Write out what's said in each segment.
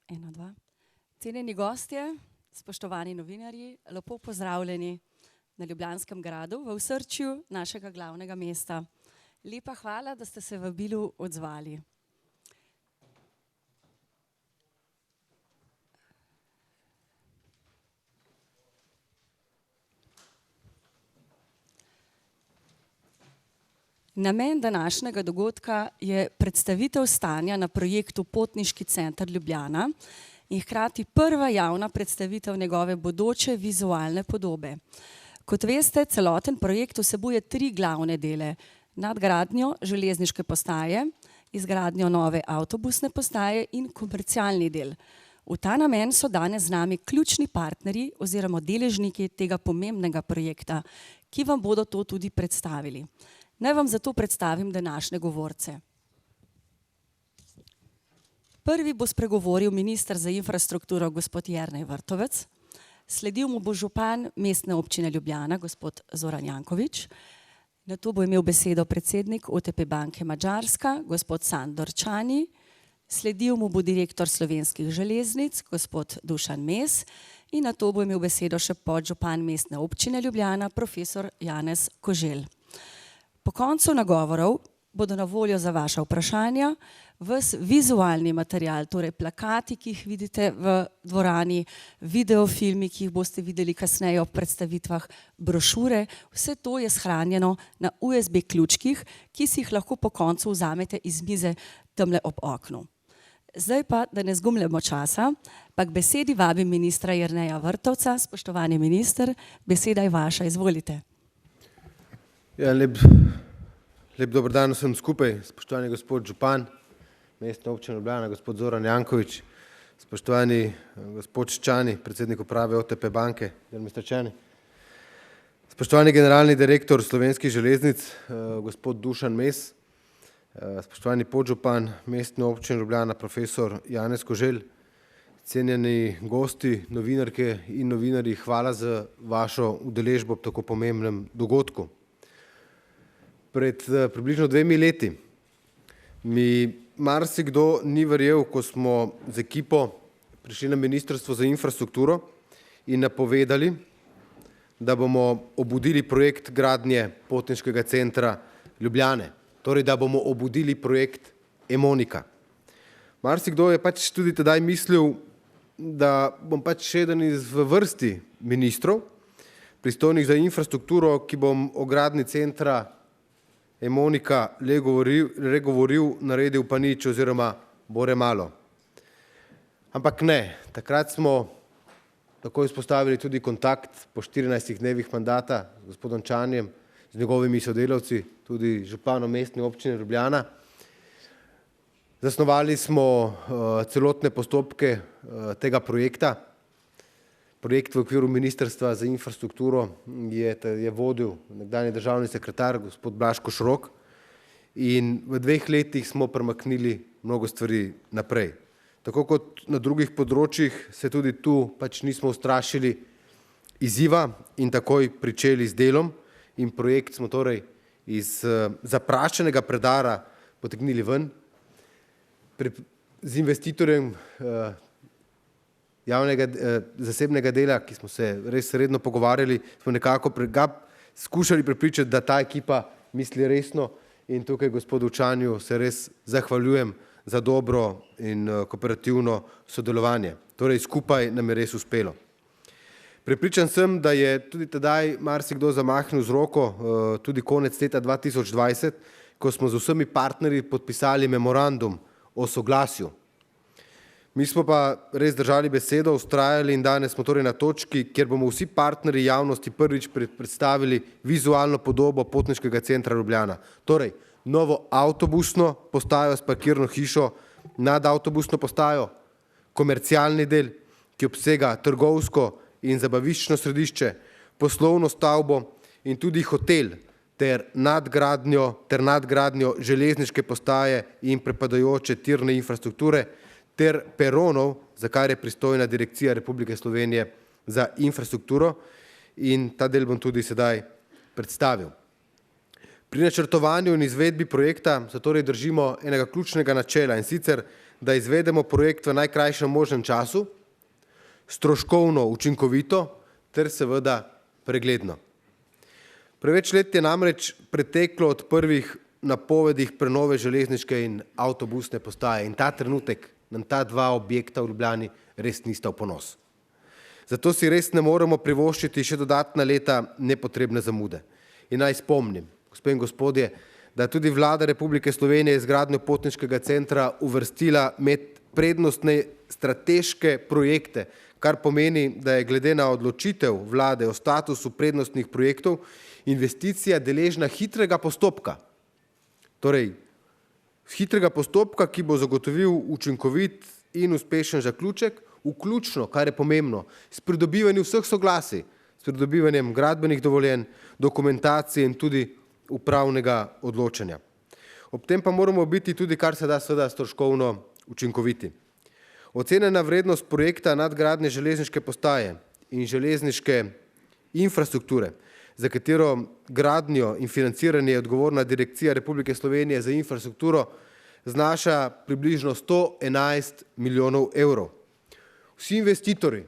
Ena, dva. Cenjeni gostje, spoštovani novinarji, lepo pozdravljeni na Ljubljanskem gradu, v osrčju našega glavnega mesta. Lepa hvala, da ste se vabilu odzvali. Namen današnjega dogodka je predstavitev stanja na projektu Potniški center Ljubljana in hkrati prva javna predstavitev njegove bodoče vizualne podobe. Kot veste, celoten projekt vsebuje 3 glavne dele: nadgradnjo železniške postaje, izgradnjo nove avtobusne postaje in komercialni del. V ta namen so danes z nami ključni partnerji oziroma deležniki tega pomembnega projekta, ki vam bodo to tudi predstavili. Naj vam zato predstavim današnje govorce. Prvi bo spregovoril minister za infrastrukturo gospod Jernej Vrtovec, sledil mu bo župan Mestne občine Ljubljana gospod Zoran Janković, nato bo imel besedo predsednik OTP banke Madžarska gospod Sandor Čani, sledil mu bo direktor Slovenskih železnic gospod Dušan Mes in nato bo imel besedo še podžupan Mestne občine Ljubljana profesor Janez Koželj. Po koncu nagovorov bodo na voljo za vaša vprašanja ves vizualni material, torej plakati, ki jih vidite v dvorani, videofilmi, ki jih boste videli kasneje ob predstavitvah, brošure, vse to je shranjeno na USB ključkih, ki si jih lahko po koncu vzamete iz mize tamle ob oknu. Zdaj pa, da ne zgubljamo časa, pa k besedi vabim ministra Jerneja Vrtovca. Spoštovani minister, beseda je vaša, izvolite. Ja, lep dober dan vsem skupaj, spoštovani gospod župan Mestne občine Ljubljana, gospod Zoran Janković, spoštovani gospod Čani, predsednik uprave OTP banke, spoštovani generalni direktor Slovenskih železnic, gospod Dušan Mes, spoštovani podžupan Mestne občine Ljubljana, profesor Janez Koželj, cenjeni gosti, novinarke in novinarji, hvala za vašo udeležbo ob tako pomembnem dogodku. Pred približno 2 leti mi marsikdo ni verjel, ko smo z ekipo prišli na Ministrstvo za infrastrukturo in napovedali, da bomo obudili projekt gradnje Potniškega centra Ljubljane, torej da bomo obudili projekt Emonika. Marsikdo je pač tudi tedaj mislil, da bom pač še eden v vrsti ministrov, pristojnih za infrastrukturo, ki bom o gradnji centra Emonika le govoril, naredil pa nič oziroma bore malo. Ampak ne, takrat smo tako izpostavili tudi kontakt po 14 dnevih mandata z gospodom Čanijem, z njegovimi sodelavci, tudi županom Mestne občine Ljubljana. Zasnovali smo celotne postopke tega projekta. Projekt v okviru Ministrstva za infrastrukturo je vodil nekdanji državni sekretar gospod Blaž Košorok in v 2 letih smo premaknili mnogo stvari naprej. Tako kot na drugih področjih se tudi tu pač nismo ustrašili izziva in takoj pričeli z delom in projekt smo torej iz zaprašenega predara potegnili ven. Z investitorjem zasebnega dela, ki smo se res redno pogovarjali, smo nekako skušali prepričati, da ta ekipa misli resno in tukaj gospodu Učanju se res zahvaljujem za dobro in kooperativno sodelovanje. Torej skupaj nam je res uspelo. Prepričan sem, da je tudi tedaj marsikdo zamahnil z roko, tudi konec leta 2020, ko smo z vsemi partnerji podpisali memorandum o soglasju. Mi smo pa res držali besedo, vztrajali in danes smo torej na točki, kjer bomo vsi partnerji javnosti prvič predstavili vizualno podobo potniškega centra Ljubljana. Torej, novo avtobusno postajo s parkirno hišo nad avtobusno postajo, komercialni del, ki obsega trgovsko in zabaviščno središče, poslovno stavbo in tudi hotel ter nadgradnjo železniške postaje in pripadajoče tirne infrastrukture ter peronov, za kar je pristojna Direkcija Republike Slovenije za infrastrukturo in ta del bom tudi sedaj predstavil. Pri načrtovanju in izvedbi projekta se torej držimo enega ključnega načela in sicer, da izvedemo projekt v najkrajšem možnem času, stroškovno učinkovito ter seveda pregledno. Preveč let je namreč preteklo od prvih napovedih prenove železniške in avtobusne postaje in ta trenutek nam ta 2 objekta v Ljubljani res nista v ponos. Zato si res ne moremo privoščiti še dodatna leta nepotrebne zamude. In naj spomnim, gospe in gospodje, da je tudi vlada Republike Slovenije izgradnjo potniškega centra uvrstila med prednostne strateške projekte, kar pomeni, da je glede na odločitev vlade o statusu prednostnih projektov investicija deležna hitrega postopka. Torej, hitrega postopka, ki bo zagotovil učinkovit in uspešen zaključek, vključno, kar je pomembno, s pridobivanjem vseh soglasij, s pridobivanjem gradbenih dovoljenj, dokumentacije in tudi upravnega odločanja. Ob tem pa moramo biti tudi kar se da seveda stroškovno učinkoviti. Ocenjena vrednost projekta nadgradnje železniške postaje in železniške infrastrukture, za katero gradnjo in financiranje je odgovorna Direkcija Republike Slovenije za infrastrukturo, znaša približno 111 milijonov evrov. Vsi investitorji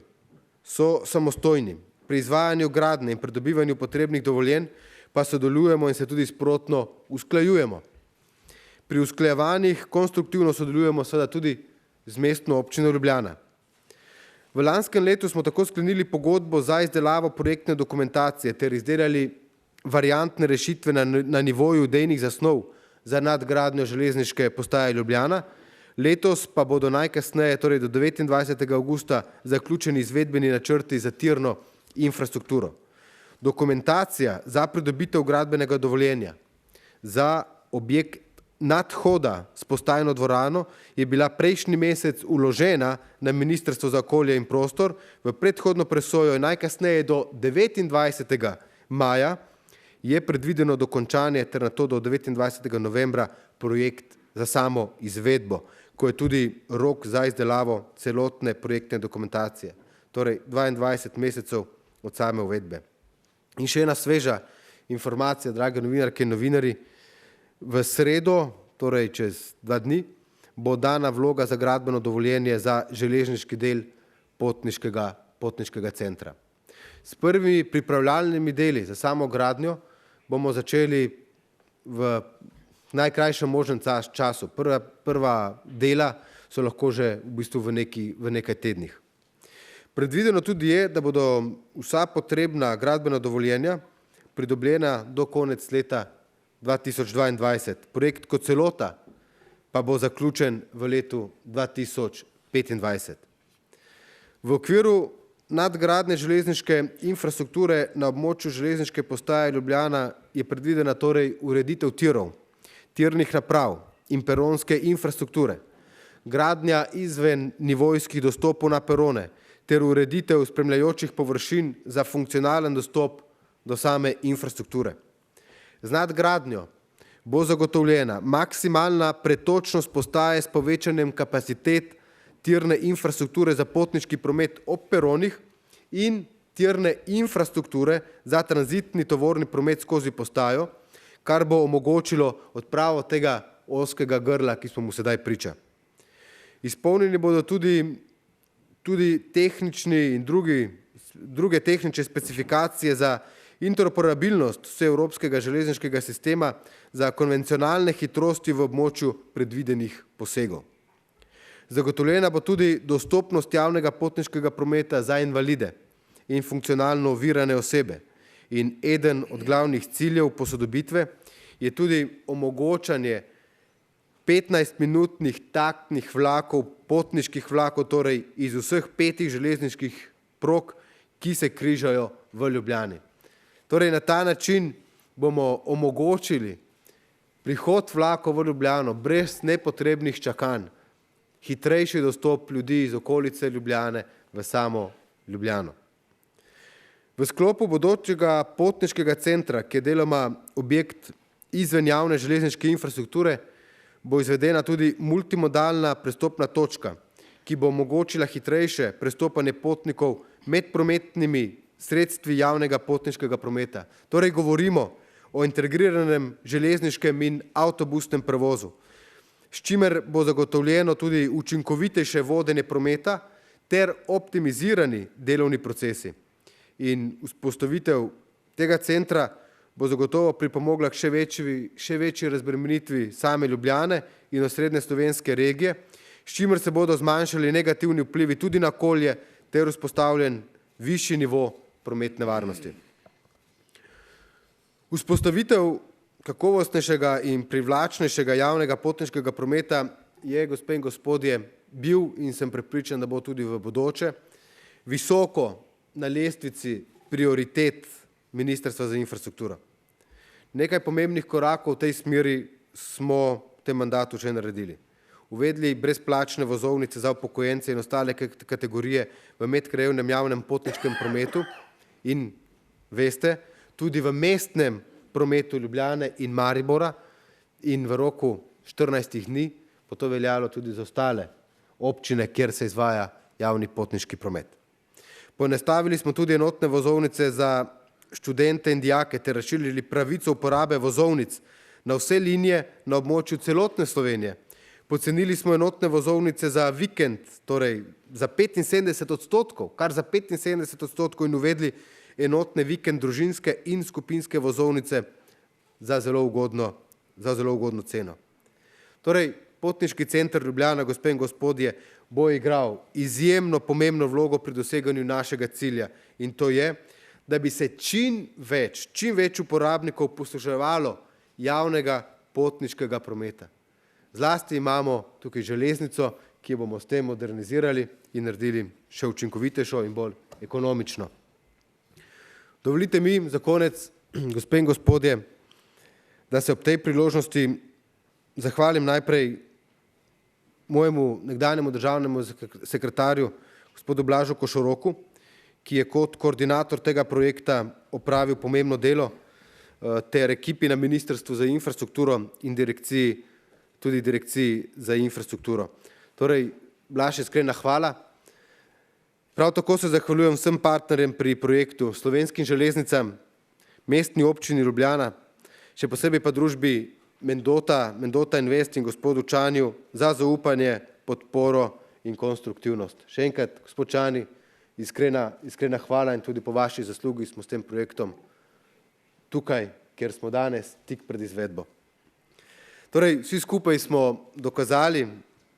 so samostojni. Pri izvajanju gradnje in pridobivanju potrebnih dovoljenj pa sodelujemo in se tudi sprotno usklajujemo. Pri usklajevanjih konstruktivno sodelujemo seveda tudi z Mestno občino Ljubljana. V lanskem letu smo tako sklenili pogodbo za izdelavo projektne dokumentacije ter izdelali variantne rešitve na nivoju idejnih zasnov za nadgradnjo železniške postaje Ljubljana. Letos pa bodo najkasneje, torej do 29. avgusta, zaključeni izvedbeni načrti za tirno infrastrukturo. Dokumentacija za pridobitev gradbenega dovoljenja za objekt nadhoda s postajno dvorano je bila prejšnji mesec vložena na Ministrstvo za okolje in prostor v predhodno presojo in najkasneje do 29. maja je predvideno dokončanje ter nato do 29. novembra projekt za samo izvedbo, ko je tudi rok za izdelavo celotne projektne dokumentacije, torej 22 mesecev od same uvedbe. In še ena sveža informacija, drage novinarke in novinarji, v sredo, torej čez 2 dni, bo dana vloga za gradbeno dovoljenje za železniški del potniškega centra. S prvimi pripravljalnimi deli za samo gradnjo bomo začeli v najkrajšem možnem času. Prva dela so lahko že v bistvu v nekaj tednih. Predvideno tudi je, da bodo vsa potrebna gradbena dovoljenja pridobljena do konec leta 2022. Projekt kot celota pa bo zaključen v letu 2025. V okviru nadgradnje železniške infrastrukture na območju železniške postaje Ljubljana je predvidena torej ureditev tirov, tirnih naprav in peronske infrastrukture, gradnja izven nivojskih dostopov na perone ter ureditev spremljajočih površin za funkcionalen dostop do same infrastrukture. Z nadgradnjo bo zagotovljena maksimalna pretočnost postaje s povečanjem kapacitet tirne infrastrukture za potniški promet ob peronih in tirne infrastrukture za tranzitni tovorni promet skozi postajo, kar bo omogočilo odpravo tega ozkega grla, ki smo mu sedaj priča. Izpolnjeni bodo tudi tehnični in druge tehnične specifikacije za interoperabilnost vseevropskega železniškega sistema za konvencionalne hitrosti v območju predvidenih posegov. Zagotovljena bo tudi dostopnost javnega potniškega prometa za invalide in funkcionalno ovirane osebe. In eden od glavnih ciljev posodobitve je tudi omogočanje 15-minutnih taktnih vlakov, potniških vlakov, torej iz vseh 5 železniških prog, ki se križajo v Ljubljani. Torej na ta način bomo omogočili prihod vlakov v Ljubljano brez nepotrebnih čakanj, hitrejši dostop ljudi iz okolice Ljubljane v samo Ljubljano. V sklopu bodočega potniškega centra, ki je deloma objekt izven javne železniške infrastrukture, bo izvedena tudi multimodalna prestopna točka, ki bo omogočila hitrejše prestopanje potnikov med prometnimi sredstvi javnega potniškega prometa. Torej govorimo o integriranem železniškem in avtobusnem prevozu, s čimer bo zagotovljeno tudi učinkovitejše vodenje prometa ter optimizirani delovni procesi. In vzpostavitev tega centra bo zagotovo pripomogla k še večji razbremenitvi same Ljubljane in osrednje slovenske regije, s čimer se bodo zmanjšali negativni vplivi tudi na okolje ter vzpostavljen višji nivo prometne varnosti. Vzpostavitev kakovostnejšega in privlačnejšega javnega potniškega prometa je, gospe in gospodje, bil in sem prepričan, da bo tudi v bodoče visoko na lestvici prioritet Ministrstva za infrastrukturo. Nekaj pomembnih korakov v tej smeri smo v tem mandatu že naredili. Uvedli brezplačne vozovnice za upokojence in ostale kategorije v medkrajevnem javnem potniškem prometu in veste, tudi v mestnem prometu Ljubljane in Maribora in v roku 14 dni bo to veljalo tudi za ostale občine, kjer se izvaja javni potniški promet. Poenostavili smo tudi enotne vozovnice za študente in dijake ter razširili pravico uporabe vozovnic na vse linije na območju celotne Slovenije. Pocenili smo enotne vozovnice za vikend, torej za 75%, kar za 75% in uvedli enotne vikend družinske in skupinske vozovnice za zelo ugodno ceno. Torej, potniški center Ljubljana, gospe in gospodje, bo igral izjemno pomembno vlogo pri doseganju našega cilja in to je, da bi se čim več uporabnikov posluževalo javnega potniškega prometa. Zlasti imamo tukaj železnico, ki jo bomo s tem modernizirali in naredili še učinkovitejšo in bolj ekonomično. Dovolite mi za konec, gospe in gospodje, da se ob tej priložnosti zahvalim najprej mojemu nekdanjemu državnemu sekretarju, gospodu Blažu Košoroku, ki je kot koordinator tega projekta opravil pomembno delo, ter ekipi na Ministrstvu za infrastrukturo in tudi direkciji za infrastrukturo. Torej, Blaž, iskrena hvala. Prav tako se zahvaljujem vsem partnerjem pri projektu, Slovenskim železnicam, Mestni občini Ljubljana, še posebej pa družbi Mendota Invest in gospodu Čanju za zaupanje, podporo in konstruktivnost. Še enkrat, gospod Čani, iskrena hvala in tudi po vaši zaslugi smo s tem projektom tukaj, kjer smo danes, tik pred izvedbo. Torej, vsi skupaj smo dokazali,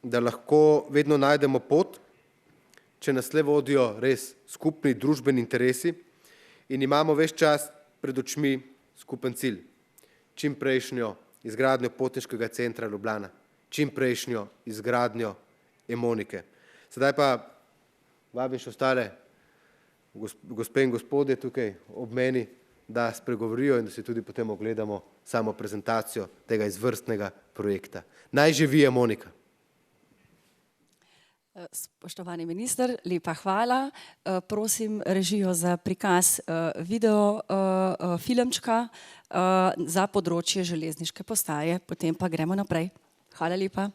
da lahko vedno najdemo pot, če nas le vodijo res skupni družbeni interesi in imamo ves čas pred očmi skupen cilj, čim prejšnjo izgradnjo potniškega centra Ljubljana, čim prejšnjo izgradnjo Emonike. Sedaj pa vabim še ostale gospe in gospodje tukaj ob meni, da spregovorijo in da si tudi potem ogledamo samo prezentacijo tega izvrstnega projekta. Naj živi Emonika! Spoštovani minister, lepa hvala. Prosim režijo za prikaz video filmčka za področje železniške postaje, potem pa gremo naprej. Hvala lepa.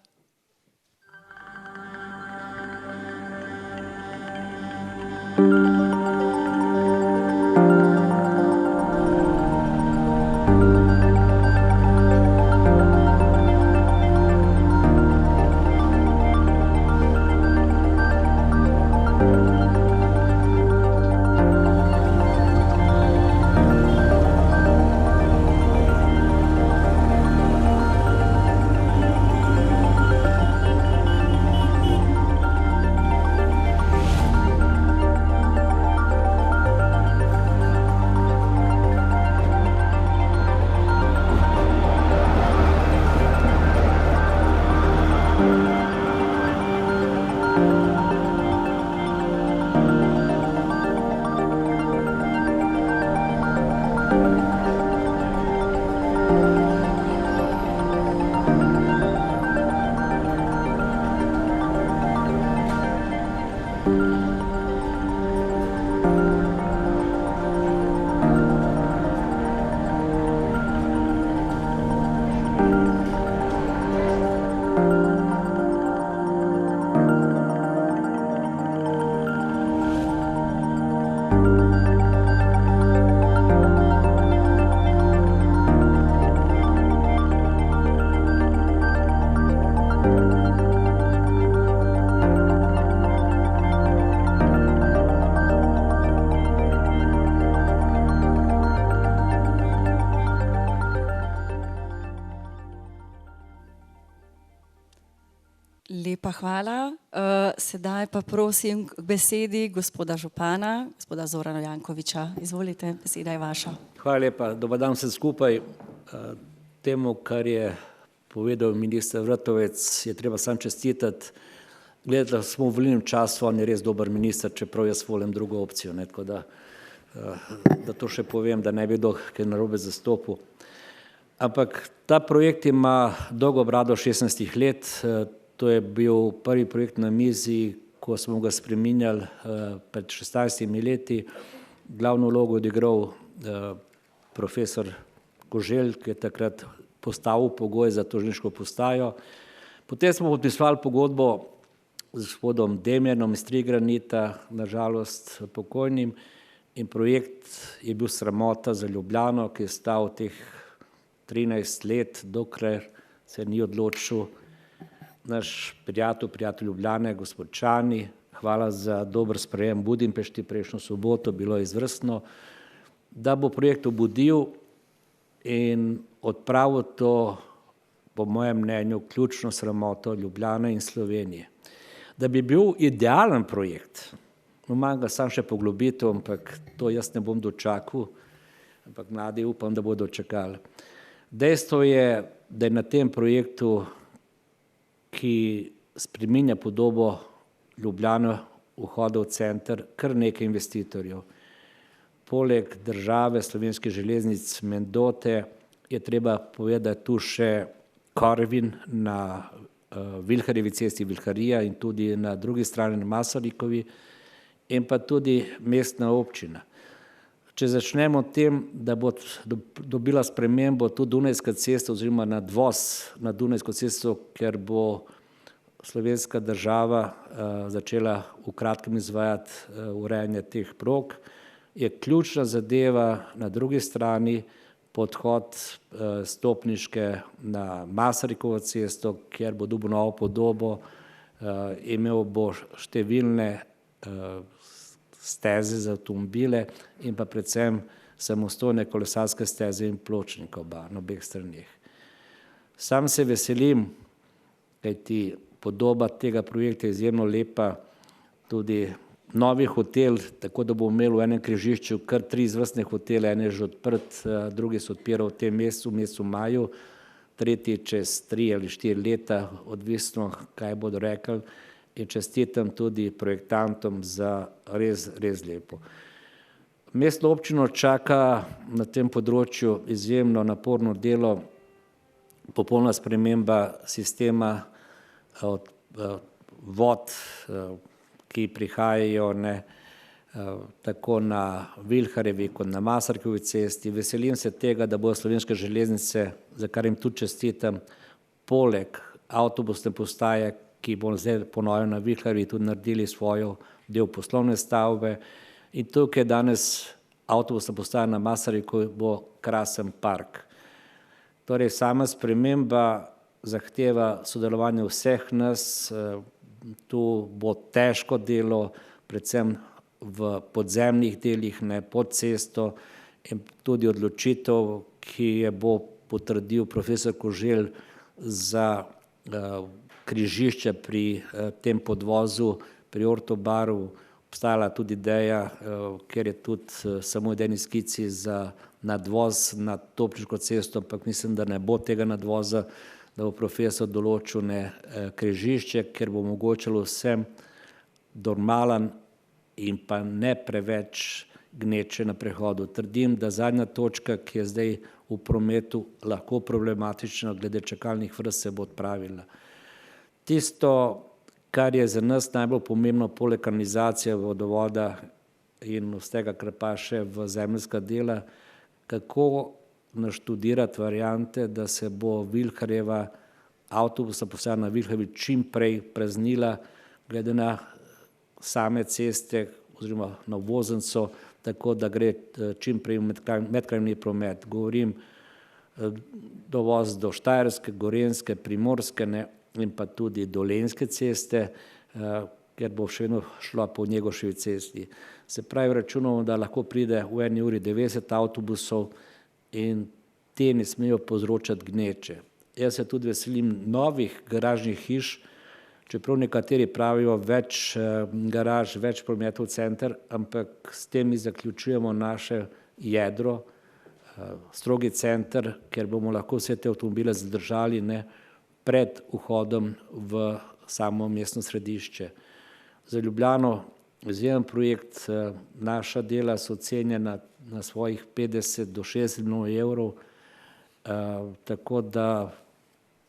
Lepa hvala. Sedaj pa prosim k besedi gospoda župana, gospoda Zorana Jankovića. Izvolite, beseda je vaša. Hvala lepa, dober dan vsem skupaj. Temu, kar je povedal minister Vrtovec, je treba sam čestitati. Gledajte, da smo v volilnem času, on je res dober minister, čeprav jaz volim drugo opcijo, tako da to še povem, da ne bi kdo kaj narobe zastopil. Ampak ta projekt ima dolgo brado 16 let. To je bil prvi projekt na mizi, ko smo ga spreminjali pred 16 leti. Glavno vlogo je odigral profesor Koželj, ki je takrat postavil pogoj za to železniško postajo. Potem smo podpisovali pogodbo z gospodom Demjanom iz Trigranita, nažalost pokojnim, in projekt je bil sramota za Ljubljano, ki je stal teh 13 let, dokler se ni odločil naš prijatelj Ljubljane, gospod Čani. Hvala za dober sprejem Budimpešti prejšnjo soboto, bilo je izvrstno, da bo projekt obudil in odpravil to, po mojem mnenju, ključno sramoto Ljubljane in Slovenije. Da bi bil idealen projekt, manj ga sam še poglobitev, ampak to jaz ne bom dočakal, ampak mladi upam, da bodo čakali. Dejstvo je, da je na tem projektu, ki spreminja podobo Ljubljane, vhoda v center, kar nekaj investitorjev. Poleg države, Slovenskih železnic, Mendote, je treba povedati tu še Korvin na Vilharjevi cesti, Vilharija, in tudi na drugi strani na Masarikovi, in pa tudi mestna občina. Če začnemo tem, da bo dobila spremembo tudi Dunajska cesta oziroma nadvoz na Dunajsko cesto, ker bo slovenska država začela v kratkem izvajati urejanje teh prog, je ključna zadeva na drugi strani podhod stopniške na Masarikovo cesto, kjer bo dobil novo podobo, imel bo številne steze za avtomobile in pa predvsem samostojne kolesarske steze in pločnika na obeh straneh. Sam se veselim, kajti podoba tega projekta je izjemno lepa, tudi novi hotel, tako da bo imel v enem križišču kar 3 izvrstne hotele, en je že odprt, drugi se odpira v tem mesecu maju, tretji čez 3 ali 4 leta, odvisno, kaj bodo rekli, in čestitam tudi projektantom za res lepo. Mestno občino čaka na tem področju izjemno naporno delo, popolna sprememba sistema vod, ki prihajajo tako na Vilharjevi kot na Masarjevi cesti. Veselim se tega, da bodo Slovenske železnice, za kar jim tudi čestitam, poleg avtobusne postaje, ki bo zdaj po novem na Vilharjevi, tudi naredili svojo del poslovne stavbe. In tukaj danes avtobusna postaja na Masarjevi, ko bo krasen park. Torej, sama sprememba zahteva sodelovanje vseh nas, tu bo težko delo, predvsem v podzemnih delih, ne pod cesto, in tudi odločitev, ki je bo potrdil profesor Koželj za križišče pri tem podvozu pri Ortobaru, obstajala tudi ideja, ker je tudi samo idejni skici za nadvoz na Topniško cesto, ampak mislim, da ne bo tega nadvoza, da bo profesor določil križišče, ker bo omogočalo vsem normalen in pa ne preveč gneče na prehodu. Trdim, da zadnja točka, ki je zdaj v prometu lahko problematična glede čakalnih vrst, se bo odpravila. Tisto, kar je za nas najbolj pomembno, poleg kanalizacije, vodovoda in vsega, kar paše v zemeljska dela, kako naštudirati variante, da se bo Vilharjeva avtobusna postaja na Vilharjevi čim prej praznila, glede na same ceste oziroma na voznico, tako da gre čim prej medkrajevni promet. Govorim dovoz do Štajerske, Gorenjske, Primorske in pa tudi Dolenjske ceste, ker bo še vedno šla po Njegoševi cesti. Se pravi, računamo, da lahko pride v 1 uri 90 avtobusov in te ne smejo povzročati gneče. Jaz se tudi veselim novih garažnih hiš, čeprav nekateri pravijo več garaž, več prometov center, ampak s tem mi zaključujemo naše jedro, strogi center, ker bomo lahko vse te avtomobile zadržali pred vhodom v samo mestno središče. Za Ljubljano izjemen projekt, naša dela so ocenjena na svojih 50 do 60 milijonov evrov, tako da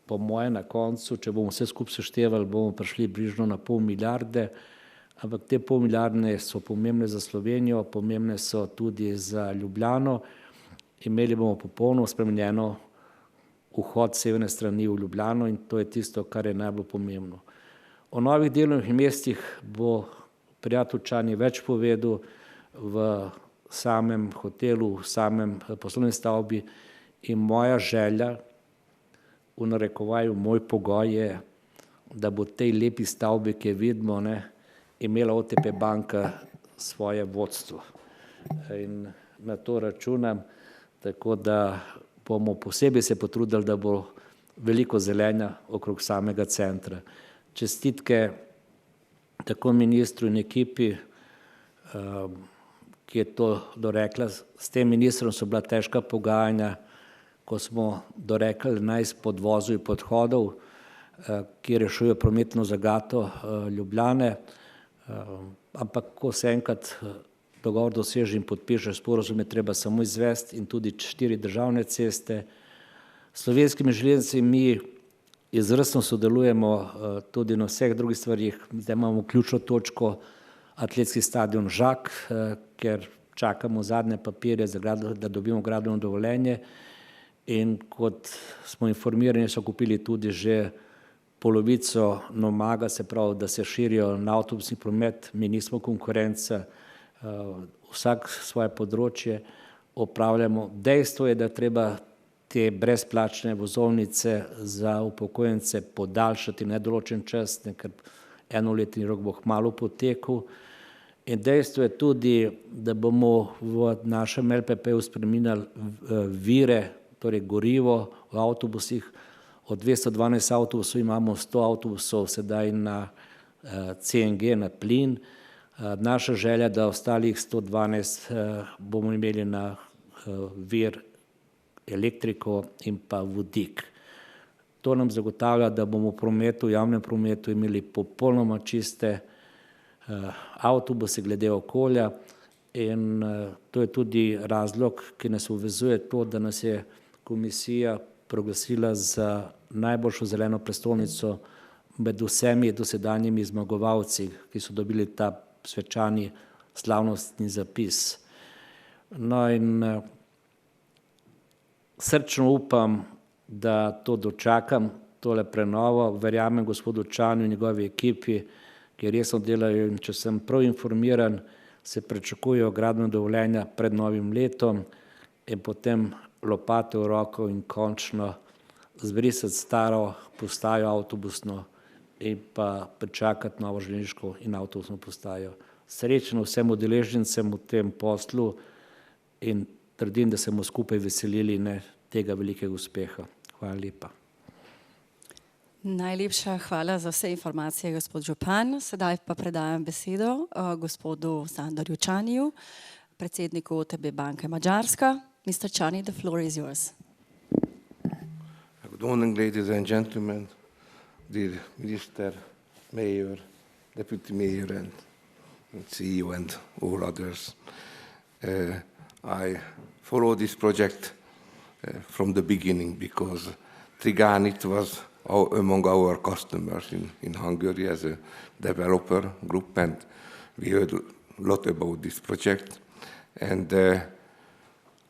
po moje na koncu, če bomo vse skupaj seštevali, bomo prišli bližno na pol milijarde, ampak te pol milijarde so pomembne za Slovenijo, pomembne so tudi za Ljubljano. Imeli bomo popolno spremenjeno vhod severne strani v Ljubljano in to je tisto, kar je najbolj pomembno. O novih delovnih mestih bo prijatelj Čani več povedal v samem hotelu, v samem poslovni stavbi in moja želja, v narekovaju moj pogoj je, da bo tej lepi stavbi, ki je vidimo, imela OTP banka svoje vodstvo. In na to računam, tako da bomo posebej se potrudili, da bo veliko zelenja okrog samega centra. Čestitke tako ministru in ekipi, ki je to dorekla. S tem ministrom so bila težka pogajanja, ko smo dorekli 11 podvozov in podhodov, ki rešujejo prometno zagato Ljubljane, ampak ko se enkrat dogovor doseže in podpiše sporazum, je treba samo izvesti in tudi 4 državne ceste. S Slovenskimi železnicami mi izvrstno sodelujemo tudi na vseh drugih stvarih, da imamo ključno točko atletski stadion Žak, ker čakamo zadnje papirje, da dobimo gradbeno dovoljenje. In kot smo informirani, so kupili tudi že polovico Nomaga, se pravi, da se širijo na avtobusni promet, mi nismo konkurenca, vsak svoje področje opravljamo. Dejstvo je, da treba te brezplačne vozovnice za upokojence podaljšati nedoločen čas, ker enoletni rok bo kmalu potekel. In dejstvo je tudi, da bomo v našem LPP-ju spreminjali vire, torej gorivo v avtobusih. Od 212 avtobusov imamo 100 avtobusov sedaj na CNG, na plin. Naša želja, da ostalih 112 bomo imeli na vir elektriko in pa vodik. To nam zagotavlja, da bomo v prometu, javnem prometu imeli popolnoma čiste avtobuse glede okolja in to je tudi razlog, ki nas uvezuje to, da nas je komisija proglasila za najboljšo zeleno prestolnico med vsemi dosedanjimi zmagovalci, ki so dobili ta svečani slavnostni zapis. No in srčno upam, da to dočakam, tole prenovo, verjamem gospodu Čanju in njegovi ekipi, ki resno delajo in če sem prav informiran, se pričakujejo gradbena dovoljenja pred novim letom in potem lopate v roko in končno zbrisati staro postajo avtobusno in pa pričakati novo železniško in avtobusno postajo. Srečno vsem udeležencem v tem poslu in trdim, da se bomo skupaj veselili tega velikega uspeha. Hvala lepa. Najlepša hvala za vse informacije, gospod župan. Sedaj pa predajam besedo gospodu Sandorju Čaniju, predsedniku OTB banke Madžarska. Mr. Čani, the floor is yours. Good morning, ladies and gentlemen, dear Minister, Mayor, Deputy Mayor, and CEO, and all others. I follow this project from the beginning because Triganit was among our customers in Hungary as a developer group, and we heard a lot about this project. And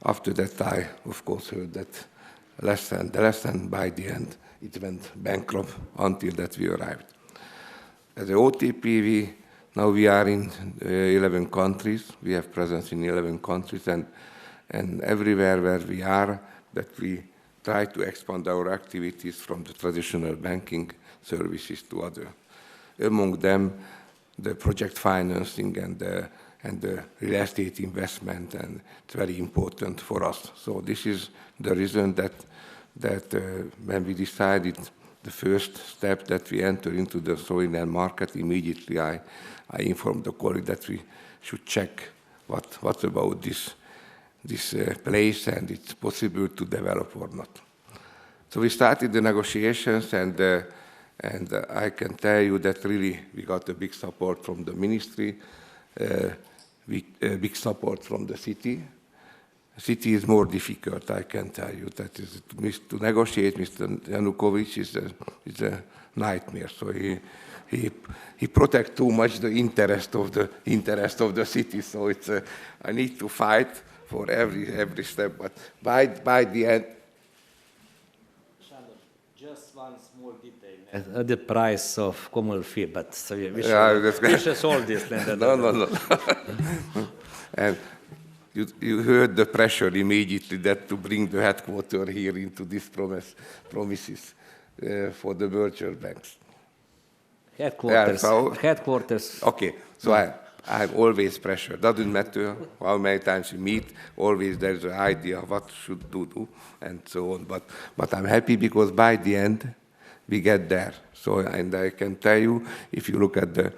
after that, I, of course, heard that the lesson by the end, it went bankrupt until that we arrived. As a OTP, now we are in 11 countries. We have presence in 11 countries, and everywhere where we are, that we try to expand our activities from the traditional banking services to other. Among them, the project financing and the real estate investment, and it's very important for us. So this is the reason that when we decided the first step that we enter into the Slovenian market, immediately I informed the colleague that we should check what about this place and it's possible to develop or not. So we started the negotiations, and I can tell you that really we got a big support from the ministry, big support from the city. The city is more difficult, I can tell you. That is, to negotiate Mr. Yanukovych is a nightmare. So he protects too much the interest of the city. So it's I need to fight for every step. But by the end. Just one small detail. The price of common fee, but so we should solve this. No. And you heard the pressure immediately that to bring the headquarters here into these promises for the virtual banks. Headquarters. Okay, so I'm always pressure. Doesn't matter how many times we meet, always there's an idea of what should do and so on. But I'm happy because by the end we get there. So, and I can tell you, if you look at the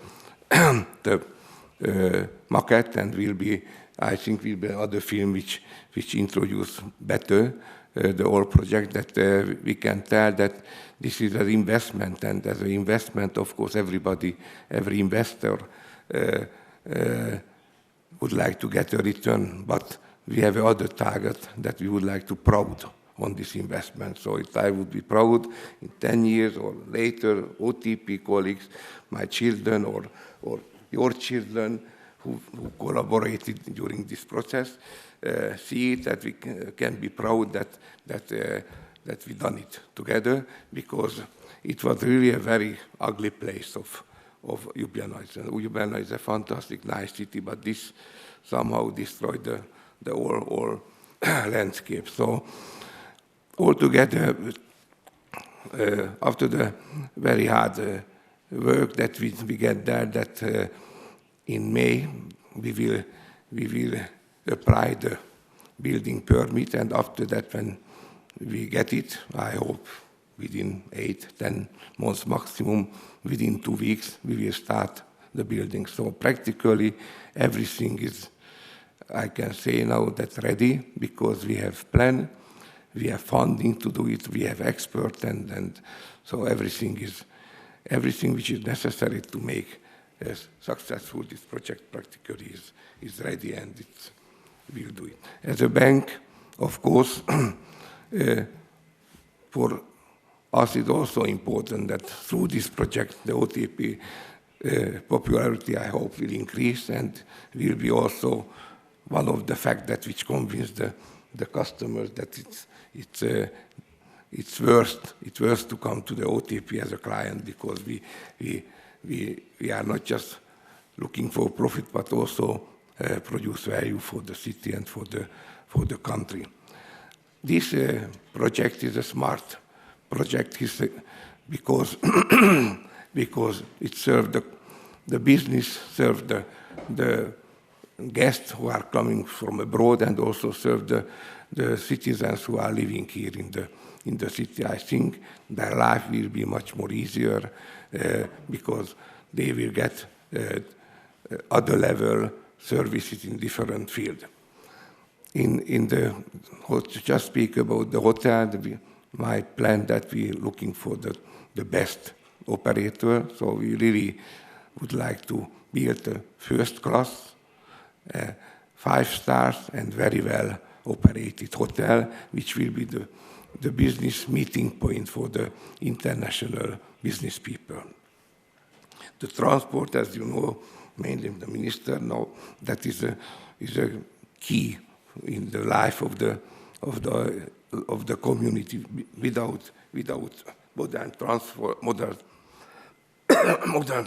maquette, and I think will be another film which introduce better the whole project, that we can tell that this is an investment, and as an investment, of course, every investor would like to get a return, but we have another target that we would like to proud on this investment. So I would be proud in 10 years or later, OTP colleagues, my children or your children who collaborated during this process, see it, that we can be proud that we done it together, because it was really a very ugly place of Ljubljana. Ljubljana is a fantastic, nice city, but this somehow destroyed the whole landscape. So altogether, after the very hard work that we get there, that in May we will apply the building permit, and after that, when we get it, I hope within 8-10 months maximum, within 2 weeks, we will start the building. So practically everything is, I can say now, that's ready, because we have plan, we have funding to do it, we have experts, and so everything which is necessary to make successful this project practically is ready, and we'll do it. As a bank, of course, for us it's also important that through this project, the OTP popularity, I hope, will increase and will be also one of the facts that which convince the customers that it's worth to come to the OTP as a client, because we are not just looking for profit, but also produce value for the city and for the country. This project is a smart project because because it serves the business, serves the guests who are coming from abroad, and also serve the citizens who are living here in the city. I think their life will be much more easier because they will get other level services in different fields. Just speak about the hotel, my plan that we're looking for the best operator. So we really would like to build a first class, 5 stars and very well operated hotel, which will be the business meeting point for the international business people. The transport, as you know, mainly the minister know, that is a key in the life of the community. Without modern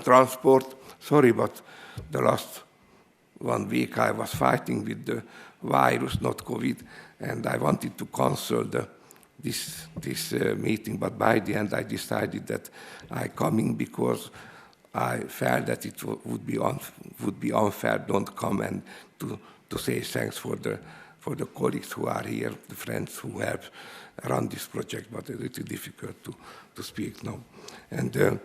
transport. Sorry, but the last 1 week I was fighting with the virus, not COVID, and I wanted to cancel this meeting, but by the end I decided that I coming because I felt that it would be unfair don't come and to say thanks for the colleagues who are here, the friends who have run this project, but it's a little difficult to speak now. And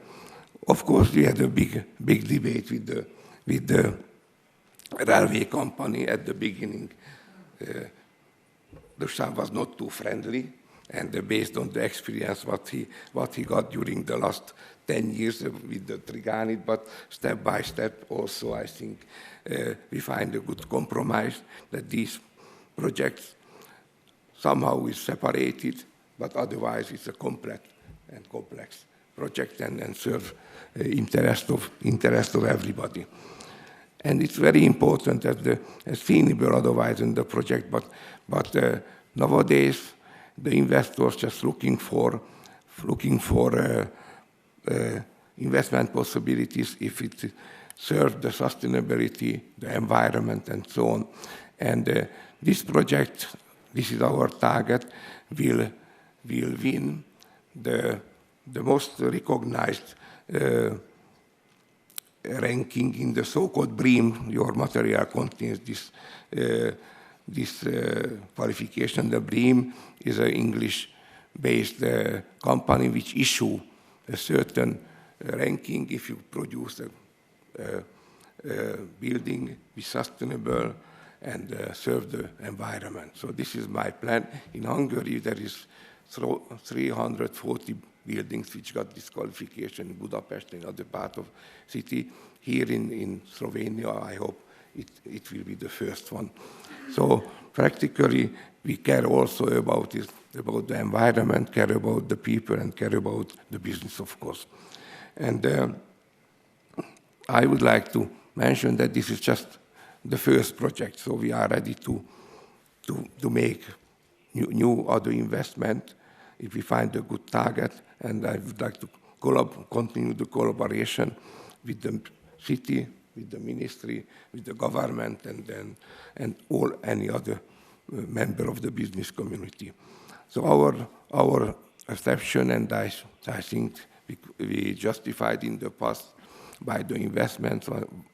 of course, we had a big debate with the railway company at the beginning. Dusan was not too friendly, and based on the experience what he got during the last 10 years with the Triganit, but step by step also I think we find a good compromise that these projects somehow is separated, but otherwise it's a complex project and serve interest of everybody. And it's very important as feasible otherwise in the project, but nowadays the investors just looking for investment possibilities if it serves the sustainability, the environment, and so on. And this project, this is our target, will win the most recognized ranking in the so-called BREEAM. Your material contains this qualification. The BREEAM is an English-based company which issue a certain ranking if you produce a building be sustainable and serve the environment. So this is my plan. In Hungary, there is 340 buildings which got this qualification in Budapest and other part of city. Here in Slovenia, I hope it will be the first one. So practically, we care also about the environment, care about the people, and care about the business, of course. And I would like to mention that this is just the first project, so we are ready to make new other investment if we find a good target, and I would like to continue the collaboration with the city, with the ministry, with the government, and any other member of the business community. So our perception, and I think we justified in the past by the investments,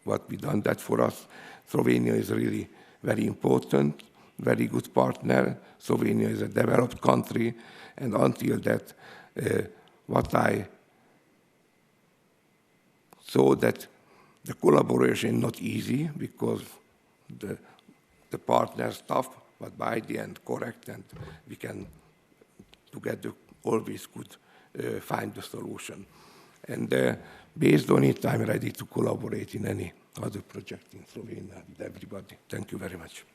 what we done that for us. Slovenia is really very important, very good partner. Slovenia is a developed country, and until that, what I saw that the collaboration not easy because the partners tough, but by the end correct, and we can together always could find the solution. And based on it, I'm ready to collaborate in any other project in Slovenia with everybody. Thank you very much.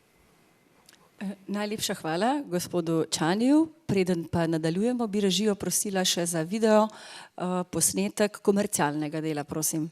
Najlepša hvala gospodu Čaniju. Preden pa nadaljujemo, bi režijo prosila še za video posnetek komercialnega dela, prosim.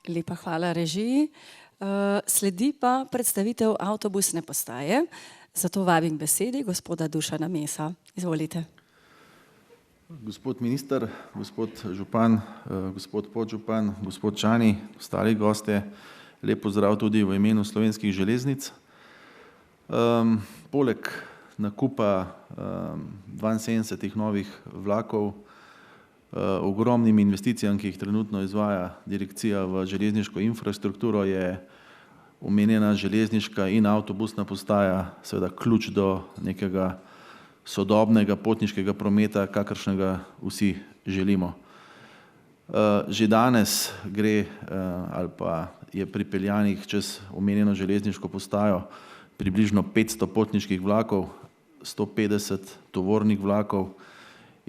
Lepa hvala režiji. Sledi pa predstavitev avtobusne postaje, zato vabim k besedi gospoda Dušana Mesa. Izvolite. Gospod minister, gospod župan, gospod podžupan, gospod Čani, ostali gostje, lep pozdrav tudi v imenu Slovenskih železnic. Poleg nakupa 72 novih vlakov, ogromnim investicijam, ki jih trenutno izvaja direkcija v železniško infrastrukturo, je omenjena železniška in avtobusna postaja seveda ključ do nekega sodobnega potniškega prometa, kakršnega vsi želimo. Že danes gre ali pa je pripeljanih čez omenjeno železniško postajo približno 500 potniških vlakov, 150 tovornih vlakov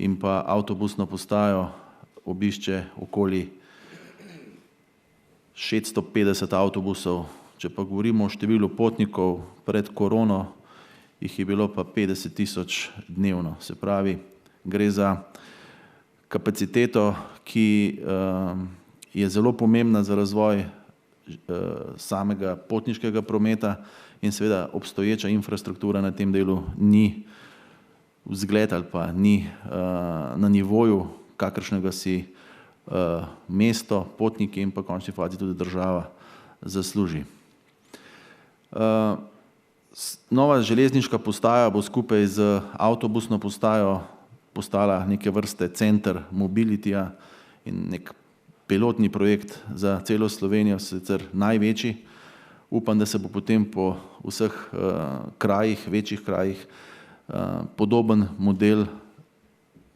in pa avtobusno postajo obišče okoli 650 avtobusov. Če pa govorimo o številu potnikov pred korono, jih je bilo pa 50 tisoč dnevno. Se pravi, gre za kapaciteto, ki je zelo pomembna za razvoj samega potniškega prometa in seveda obstoječa infrastruktura na tem delu ni vzgled ali pa ni na nivoju, kakršnega si mesto, potniki in pa končni fazi tudi država zasluži. Nova železniška postaja bo skupaj z avtobusno postajo postala neke vrste center mobilitija in nek pilotni projekt za celo Slovenijo, sicer največji. Upam, da se bo potem po vseh krajih, večjih krajih, podoben model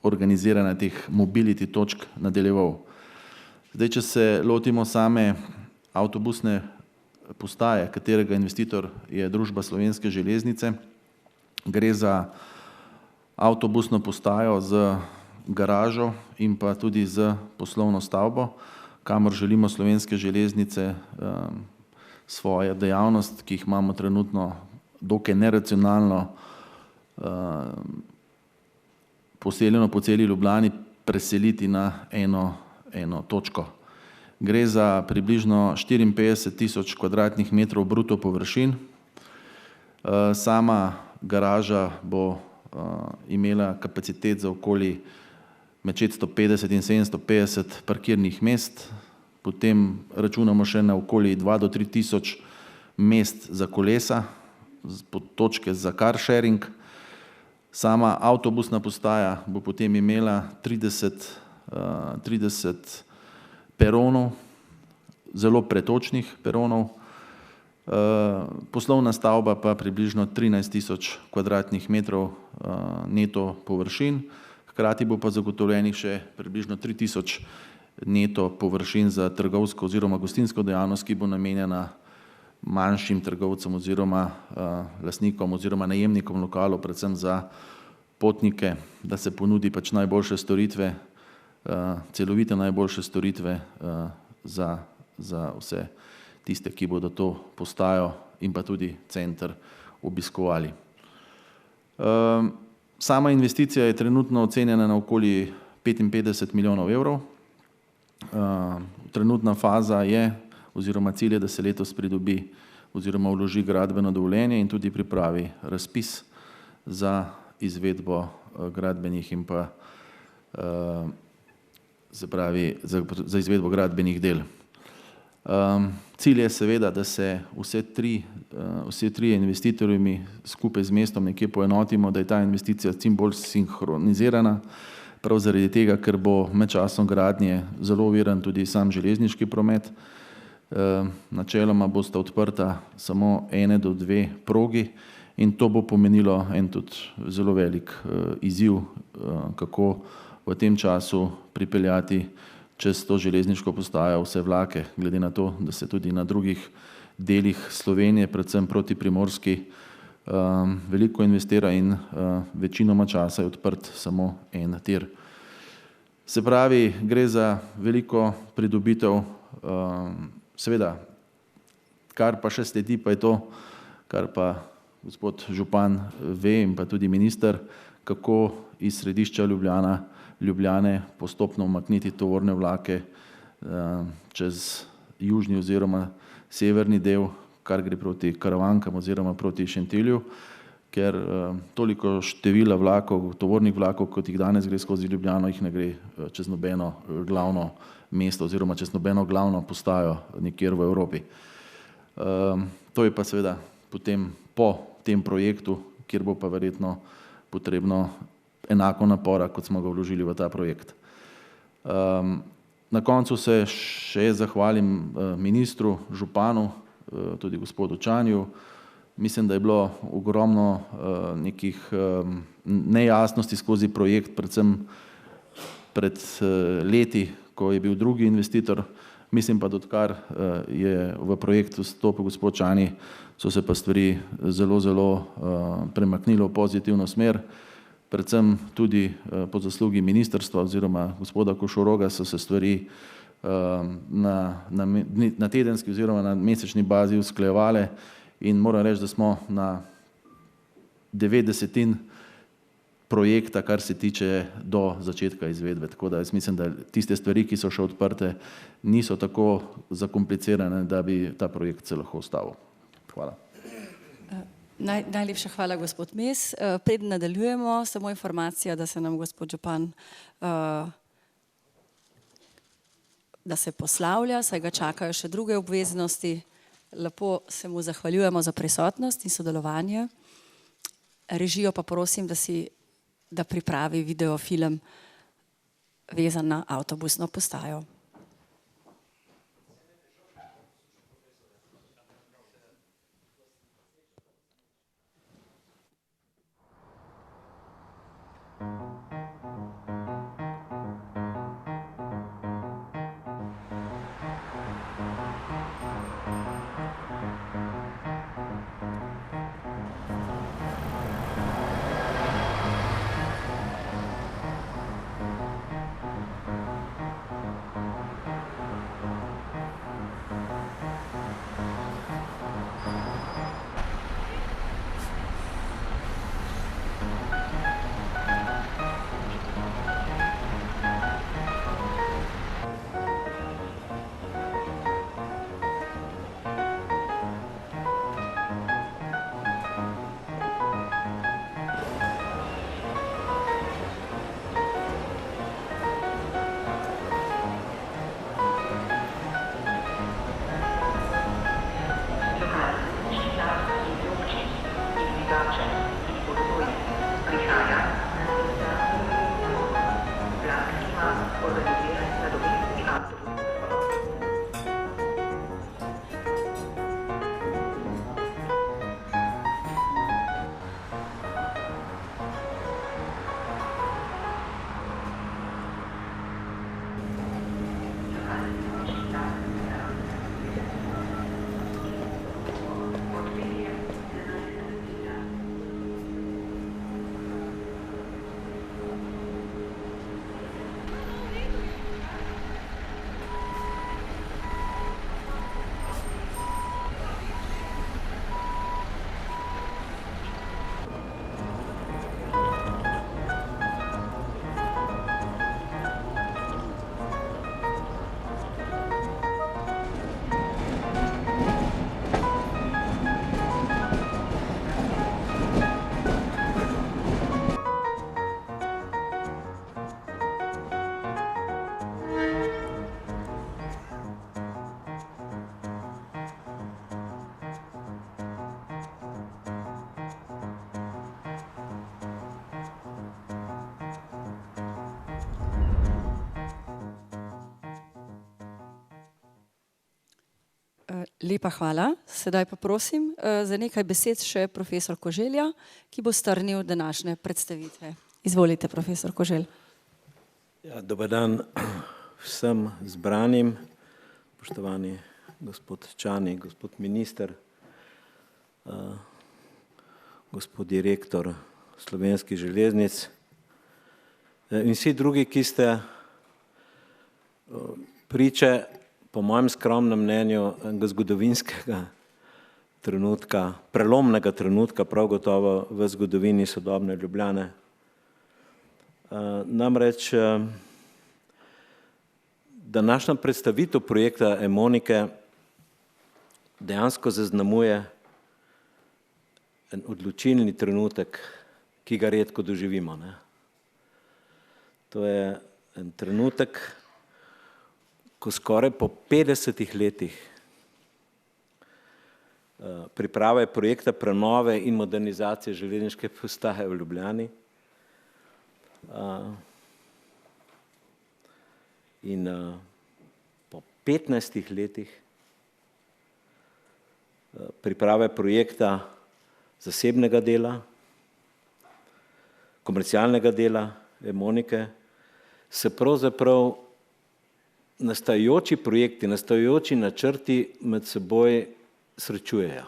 organiziranja teh mobility točk nadaljeval. Zdaj, če se lotimo same avtobusne postaje, katerega investitor je družba Slovenske železnice, gre za avtobusno postajo z garažo in pa tudi z poslovno stavbo, kamor želimo Slovenske železnice svojo dejavnost, ki jih imamo trenutno dokaj neracionalno poseljeno po celi Ljubljani, preseliti na eno točko. Gre za približno 54 000 kvadratnih metrov bruto površin. Sama garaža bo imela kapacitet za okoli med 650 in 750 parkirnih mest, potem računamo še na okoli 2 do 3 tisoč mest za kolesa, točke za car sharing. Sama avtobusna postaja bo potem imela 30 peronov, zelo pretočnih peronov, poslovna stavba pa približno 13 000 kvadratnih metrov neto površin, hkrati bo pa zagotovljenih še približno 3000 neto površin za trgovsko oziroma gostinsko dejavnost, ki bo namenjena manjšim trgovcem oziroma lastnikom oziroma najemnikom lokalov, predvsem za potnike, da se ponudi pač najboljše storitve, celovite najboljše storitve za vse tiste, ki bodo to postajo in pa tudi center obiskovali. Sama investicija je trenutno ocenjena na okoli 55 milijonov evrov. Trenutna faza je oziroma cilj je, da se letos pridobi oziroma vloži gradbeno dovoljenje in tudi pripravi razpis za izvedbo gradbenih in pa se pravi za izvedbo gradbenih del. Cilj je seveda, da se vsi trije investitorji skupaj z mestom nekje poenotimo, da je ta investicija čim bolj sinhronizirana, prav zaradi tega, ker bo med časom gradnje zelo oviran tudi sam železniški promet. Načeloma bosta odprta samo 1 do 2 progi in to bo pomenilo en tudi zelo velik izziv, kako v tem času pripeljati čez to železniško postajo vse vlake, glede na to, da se tudi na drugih delih Slovenije, predvsem proti Primorski, veliko investira in večinoma časa je odprt samo en tir. Se pravi, gre za veliko pridobitev, seveda, kar pa še sledi, pa je to, kar pa gospod župan ve in pa tudi minister, kako iz središča Ljubljane postopno umakniti tovorne vlake čez južni oziroma severni del, kar gre proti Karavankam oziroma proti Šentilju, ker toliko števila vlakov, tovornih vlakov, kot jih danes gre skozi Ljubljano, jih ne gre čez nobeno glavno mesto oziroma čez nobeno glavno postajo nikjer v Evropi. To je pa seveda potem po tem projektu, kjer bo pa verjetno potrebno enako napora, kot smo ga vložili v ta projekt. Na koncu se še zahvalim ministru, županu, tudi gospodu Čanju. Mislim, da je bilo ogromno nekih nejasnosti skozi projekt, predvsem pred leti, ko je bil drugi investitor. Mislim pa, da odkar je v projektu vstopil gospod Čani, so se pa stvari zelo premaknilo v pozitivno smer. Predvsem tudi po zaslugi ministrstva oziroma gospoda Košoroga so se stvari na tedenski oziroma na mesečni bazi usklajevale in moram reči, da smo na 90% projekta, kar se tiče do začetka izvedbe. Tako da jaz mislim, da tiste stvari, ki so še odprte, niso tako zakomplicirane, da bi ta projekt se lahko ustavil. Hvala. Najlepša hvala, gospod Mes. Preden nadaljujemo, samo informacija, da se nam gospod župan da se poslavlja, saj ga čakajo še druge obveznosti. Lepo se mu zahvaljujemo za prisotnost in sodelovanje. Režijo pa prosim, da pripravi videofilm vezan na avtobusno postajo. Lepa hvala. Sedaj pa prosim za nekaj besed še profesor Koželja, ki bo strnil današnje predstavitve. Izvolite, profesor Koželj. Ja, dober dan vsem zbranim, poštovani gospod Čani, gospod minister, gospod direktor Slovenskih železnic in vsi drugi, ki ste priče, po mojem skromnem mnenju, enega zgodovinskega trenutka, prelomnega trenutka, prav gotovo v zgodovini sodobne Ljubljane. Namreč današnja predstavitev projekta Emonike dejansko zaznamuje en odločilni trenutek, ki ga redko doživimo. To je en trenutek, ko skoraj po 50 letih priprave projekta prenove in modernizacije železniške postaje v Ljubljani in po 15 letih priprave projekta zasebnega dela, komercialnega dela Emonike, se pravzaprav nastajajoči projekti, nastajajoči načrti med seboj srečujejo.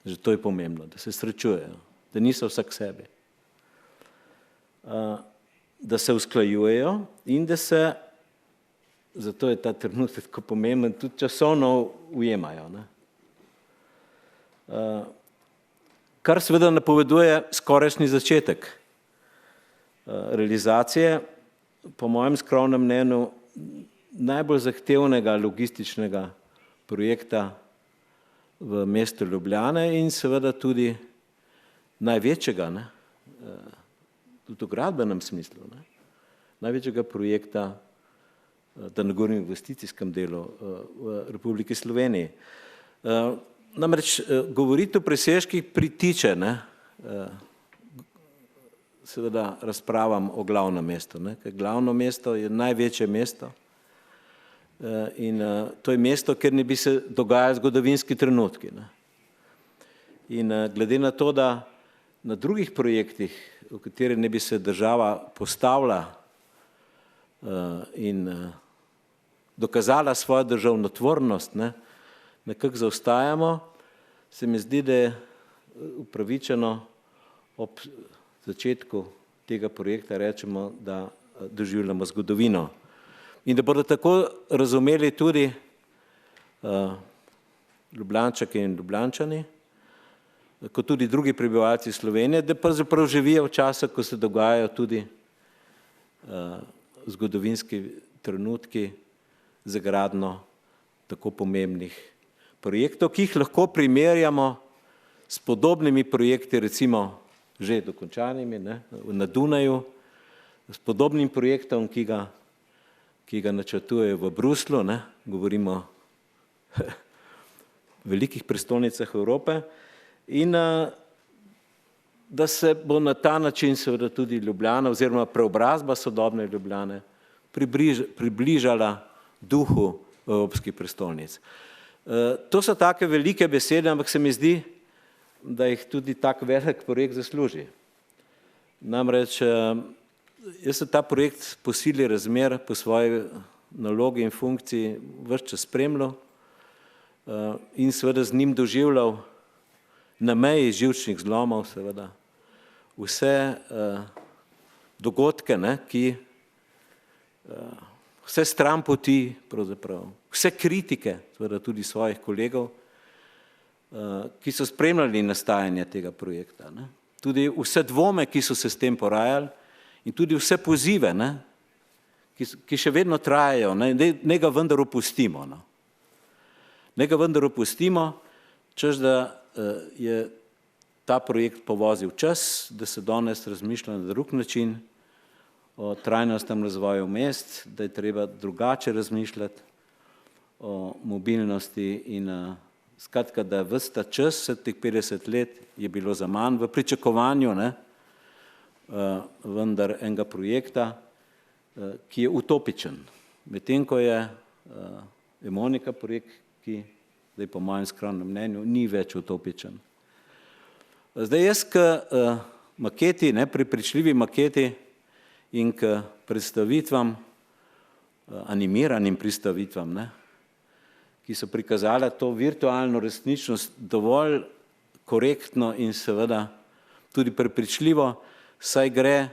Zato je pomembno, da se srečujejo, da niso vsak sebi. Da se usklajujejo in da se, zato je ta trenutek tako pomemben, tudi časovno ujemajo. Kar seveda napoveduje skorajšnji začetek realizacije, po mojem skromnem mnenju, najbolj zahtevnega logističnega projekta v mestu Ljubljane in seveda tudi največjega, tudi v gradbenem smislu, največjega projekta, da ne govorim o investicijskem delu v Republiki Sloveniji. Namreč govoriti o presežkih pritiče, seveda razpravam o glavnem mestu, ker glavno mesto je največje mesto in to je mesto, kjer ne bi se dogajali zgodovinski trenutki. In glede na to, da na drugih projektih, v katere ne bi se država postavila in dokazala svojo državotvornost, nekako zaostajamo, se mi zdi, da je upravičeno ob začetku tega projekta rečemo, da doživljamo zgodovino. In da bodo tako razumeli tudi Ljubljančanke in Ljubljančani, kot tudi drugi prebivalci Slovenije, da pravzaprav živijo v času, ko se dogajajo tudi zgodovinski trenutki za gradnjo tako pomembnih projektov, ki jih lahko primerjamo s podobnimi projekti, recimo že dokončanimi na Dunaju, s podobnim projektom, ki ga načrtujejo v Bruslju, govorimo o velikih prestolnicah Evrope, in da se bo na ta način seveda tudi Ljubljana oziroma preobrazba sodobne Ljubljane približala duhu evropskih prestolnic. To so take velike besede, ampak se mi zdi, da jih tudi tak velik projekt zasluži. Namreč jaz sem ta projekt po sili razmer, po svoji nalogi in funkciji ves čas spremljal in seveda z njim doživljal na meji živčnih zlomov seveda vse dogodke, ki vse stranpoti pravzaprav, vse kritike seveda tudi svojih kolegov, ki so spremljali nastajanje tega projekta. Tudi vse dvome, ki so se s tem porajali in tudi vse pozive, ki še vedno trajajo, ne ga vendar opustimo. Ne ga vendar opustimo, češ da je ta projekt povozil čas, da se danes razmišlja na drug način o trajnostnem razvoju mest, da je treba drugače razmišljati o mobilnosti in skratka, da ves ta čas, teh 50 let je bilo za manj v pričakovanju, vendar enega projekta, ki je utopičen. Medtem ko je Emonika projekt, ki zdaj po mojem skromnem mnenju ni več utopičen. Zdaj jaz k maketi, prepričljivi maketi in k predstavitvam, animiranim predstavitvam, ki so prikazale to virtualno resničnost dovolj korektno in seveda tudi prepričljivo, saj gre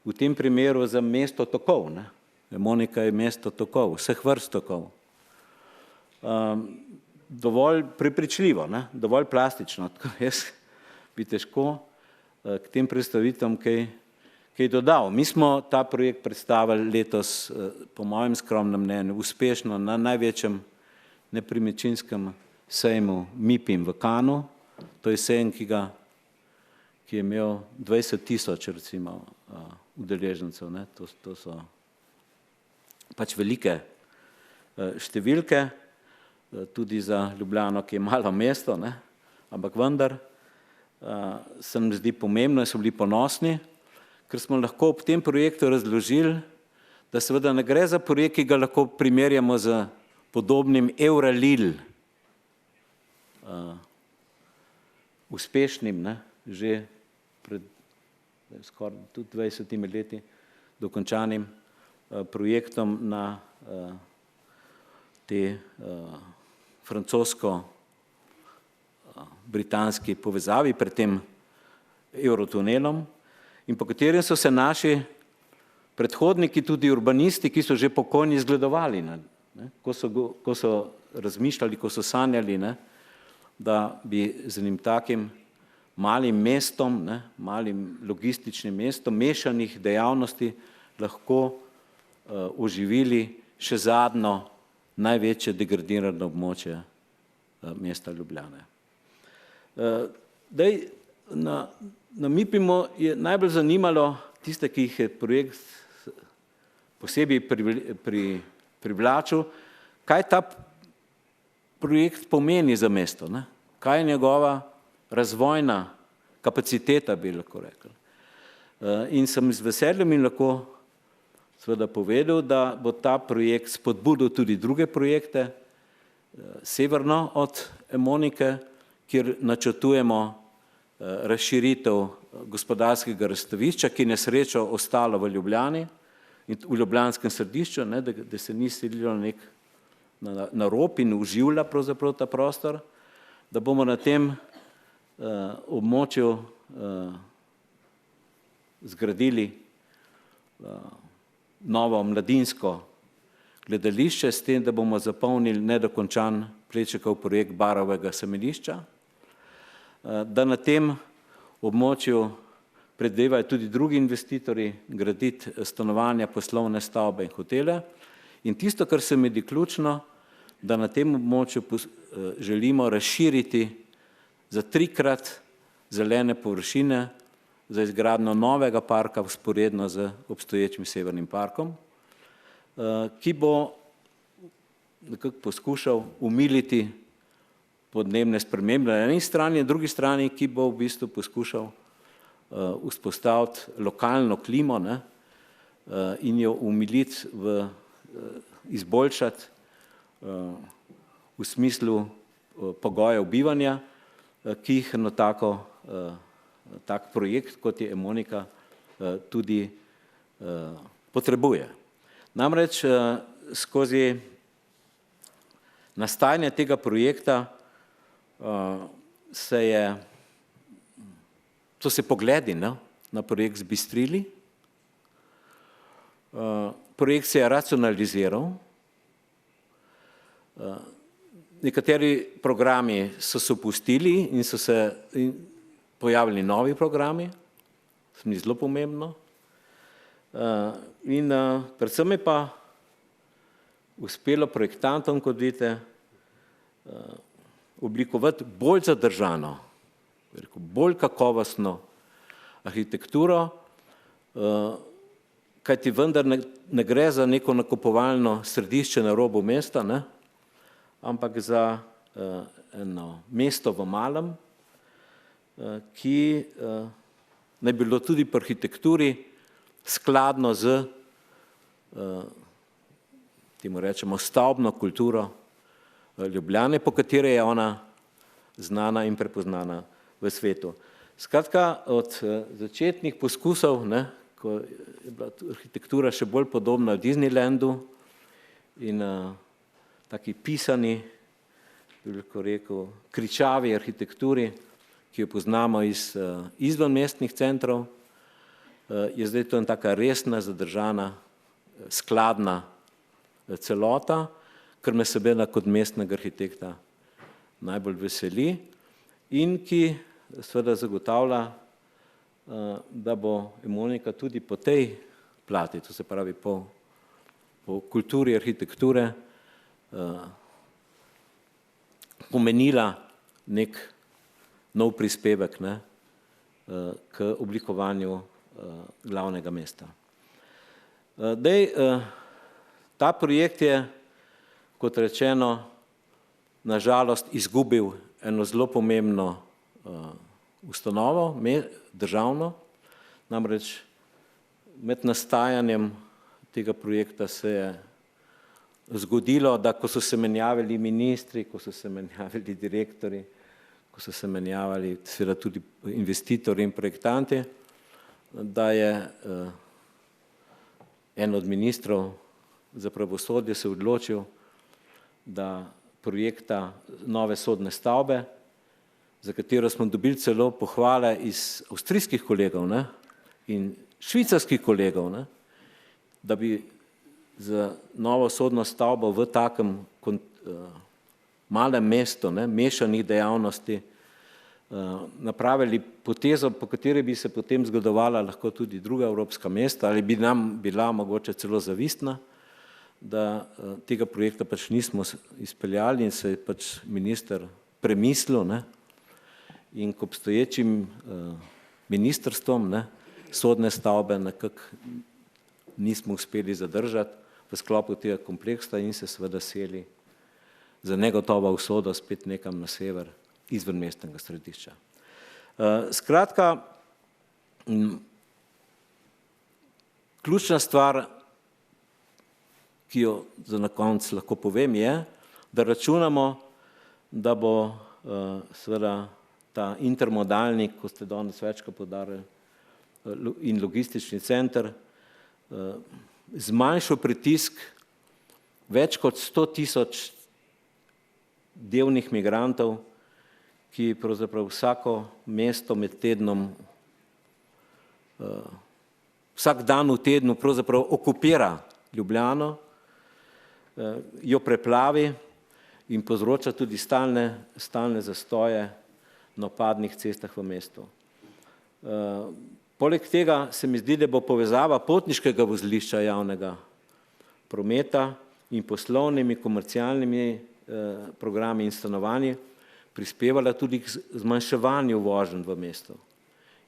v tem primeru za mesto tokov. Emonika je mesto tokov, vseh vrst tokov. Dovolj prepričljivo, dovolj plastično, tako jaz bi težko k tem predstavitvam kaj dodal. Mi smo ta projekt predstavili letos, po mojem skromnem mnenju, uspešno na največjem nepremičninskem sejmu MIPIM v Kanu. To je sejem, ki je imel 20.000 recimo udeležencev. To so pač velike številke, tudi za Ljubljano, ki je malo mesto, ampak vendar se mi zdi pomembno in so bili ponosni, ker smo lahko ob tem projektu razložili, da seveda ne gre za projekt, ki ga lahko primerjamo z podobnim Euralil, uspešnim, že pred skoraj tudi 20 leti dokončanim projektom na te francosko-britanski povezavi pred tem Eurotunelom in po katerem so se naši predhodniki, tudi urbanisti, ki so že pokojni, zgledovali, ko so razmišljali, ko so sanjali, da bi z enim takim malim mestom, malim logističnim mestom mešanih dejavnosti lahko oživili še zadnjo največje degradirano območje mesta Ljubljane. Na MIPIM-u je najbolj zanimalo tiste, ki jih je projekt posebej privlačil, kaj ta projekt pomeni za mesto, kaj je njegova razvojna kapaciteta, bi lahko rekli. In sem z veseljem in lahko seveda povedal, da bo ta projekt spodbudil tudi druge projekte, severno od Emonike, kjer načrtujemo razširitev gospodarskega razstavišča, ki je na srečo ostalo v Ljubljani in v ljubljanskem središču, da se ni selilo na rob in uživlja pravzaprav ta prostor, da bomo na tem območju zgradili novo mladinsko gledališče, s tem, da bomo zapolnili nedokončan Plečnikov projekt Barovega semenišča, da na tem območju predvidevajo tudi drugi investitorji graditi stanovanja, poslovne stavbe in hotele. In tisto, kar se mi zdi ključno, da na tem območju želimo razširiti za 3-krat zelene površine za izgradnjo novega parka vzporedno z obstoječim Severnim parkom, ki bo nekako poskušal umiliti podnebne spremembe na eni strani, na drugi strani, ki bo v bistvu poskušal vzpostaviti lokalno klimo in jo umiliti, izboljšati v smislu pogojev bivanja, ki jih tak projekt, kot je Emonika, tudi potrebuje. Namreč skozi nastajanje tega projekta so se pogledi na projekt zbistrili, projekt se je racionaliziral, nekateri programi so se opustili in so se pojavili novi programi, se mi zelo pomembno, in predvsem je pa uspelo projektantom, kot vidite, oblikovati bolj zadržano, bolj kakovostno arhitekturo, kajti vendar ne gre za neko nakupovalno središče na robu mesta, ampak za eno mesto v malem, ki naj bi bilo tudi po arhitekturi skladno z, temu rečemo, stavbno kulturo Ljubljane, po kateri je ona znana in prepoznana v svetu. Skratka, od začetnih poskusov, ne, ko je bila arhitektura še bolj podobna Disneylandu in taki pisani, bi lahko rekel, kričavi arhitekturi, ki jo poznamo iz izvenmestnih centrov, je zdaj to taka resna, zadržana, skladna celota, kar me seveda kot mestnega arhitekta najbolj veseli in ki seveda zagotavlja, da bo Emonika tudi po tej plati, to se pravi po kulturi arhitekture, pomenila nek nov prispevek, ne, k oblikovanju glavnega mesta. Ta projekt je, kot rečeno, nažalost izgubil eno zelo pomembno ustanovo, državno, namreč med nastajanjem tega projekta se je zgodilo, da ko so se menjavali ministri, ko so se menjavali direktori, ko so se menjavali seveda tudi investitorji in projektanti, da je en od ministrov za pravosodje se odločil, da projekta nove sodne stavbe, za katero smo dobili celo pohvale iz avstrijskih kolegov, ne, in švicarskih kolegov, ne, da bi za novo sodno stavbo v takem malem mestu, ne, mešanih dejavnosti, napravili potezo, po kateri bi se potem zgodovala lahko tudi druga evropska mesta ali bi nam bila mogoče celo zavistna, da tega projekta pač nismo izpeljali in se je pač minister premislil, ne, in k obstoječim ministrstvom, ne, sodne stavbe nekako nismo uspeli zadržati v sklopu tega kompleksa in se seveda seli za negotovo usodo spet nekam na sever izven mestnega središča. Skratka, ključna stvar, ki jo za na koncu lahko povem, je, da računamo, da bo seveda ta intermodalni, ko ste danes večkrat poudarili, in logistični center zmanjšal pritisk več kot 100.000 dnevnih migrantov, ki pravzaprav vsako mesto med tednom, vsak dan v tednu pravzaprav okupira Ljubljano, jo preplavi in povzroča tudi stalne zastoje na vpadnih cestah v mestu. Poleg tega se mi zdi, da bo povezava potniškega vozlišča javnega prometa in poslovnimi, komercialnimi programi in stanovanji prispevala tudi k zmanjševanju voženj v mestu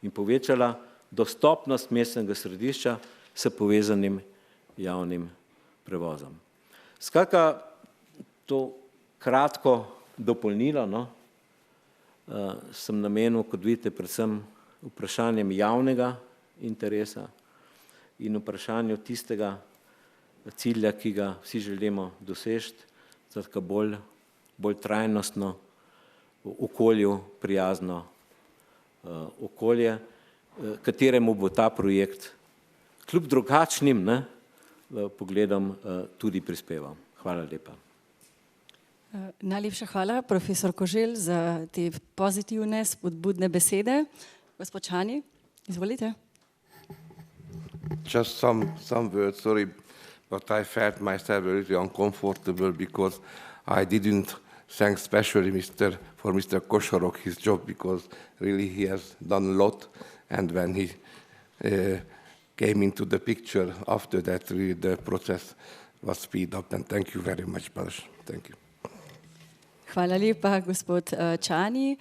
in povečala dostopnost mestnega središča s povezanim javnim prevozom. Skratka, to kratko dopolnilo, no, sem namenil, kot vidite, predvsem vprašanjem javnega interesa in vprašanju tistega cilja, ki ga vsi želimo doseči, skratka bolj trajnostno, okolju prijazno okolje, kateremu bo ta projekt kljub drugačnim, ne, pogledom tudi prispeval. Hvala lepa. Najlepša hvala, profesor Koželj, za te pozitivne, spodbudne besede. Gospod Čani, izvolite. Just some words, sorry, but I felt myself a little uncomfortable because I didn't thank especially for Mr. Košorok his job, because really he has done a lot, and when he came into the picture after that, really the process was speed up, and thank you very much, Balázs. Thank you. Hvala lepa, gospod Čani.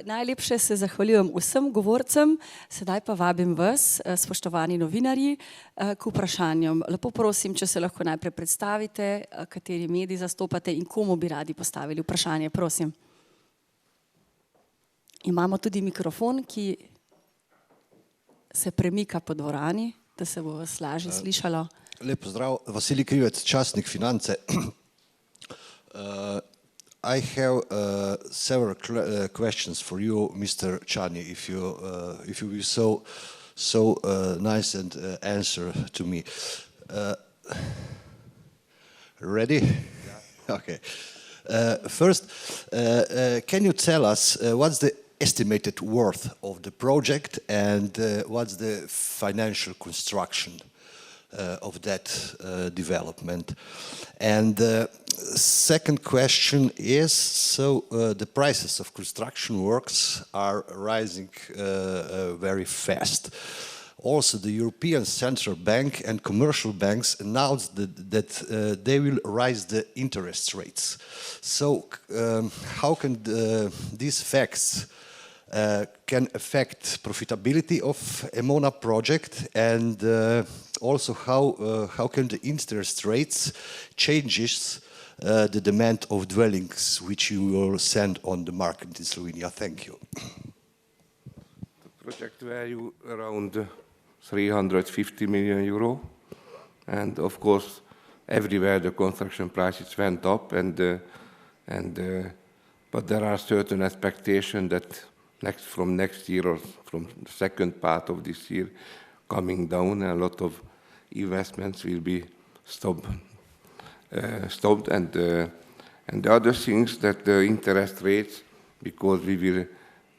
Najlepše se zahvaljujem vsem govorcem, sedaj pa vabim vas, spoštovani novinarji, k vprašanjem. Lepo prosim, če se lahko najprej predstavite, kateri medij zastopate in komu bi radi postavili vprašanje, prosim. Imamo tudi mikrofon, ki se premika po dvorani, da se bo vas lažje slišalo. Lep pozdrav, Vasilij Krivec, časnik Finance. I have several questions for you, Mr. Chani, if you will so nice and answer to me. Ready? Yeah. Okay. First, can you tell us what's the estimated worth of the project and what's the financial construction of that development? And second question is, so the prices of construction works are rising very fast. Also, the European Central Bank and commercial banks announced that they will raise the interest rates. So, how can these facts can affect profitability of Emona project, and also how can the interest rates changes the demand of dwellings which you will send on the market in Slovenia? Thank you. The project value around 350 million euro, and of course everywhere the construction prices went up, but there are certain expectations that from next year or from the second part of this year coming down, and a lot of investments will be stopped. And the other things that the interest rates, because we will,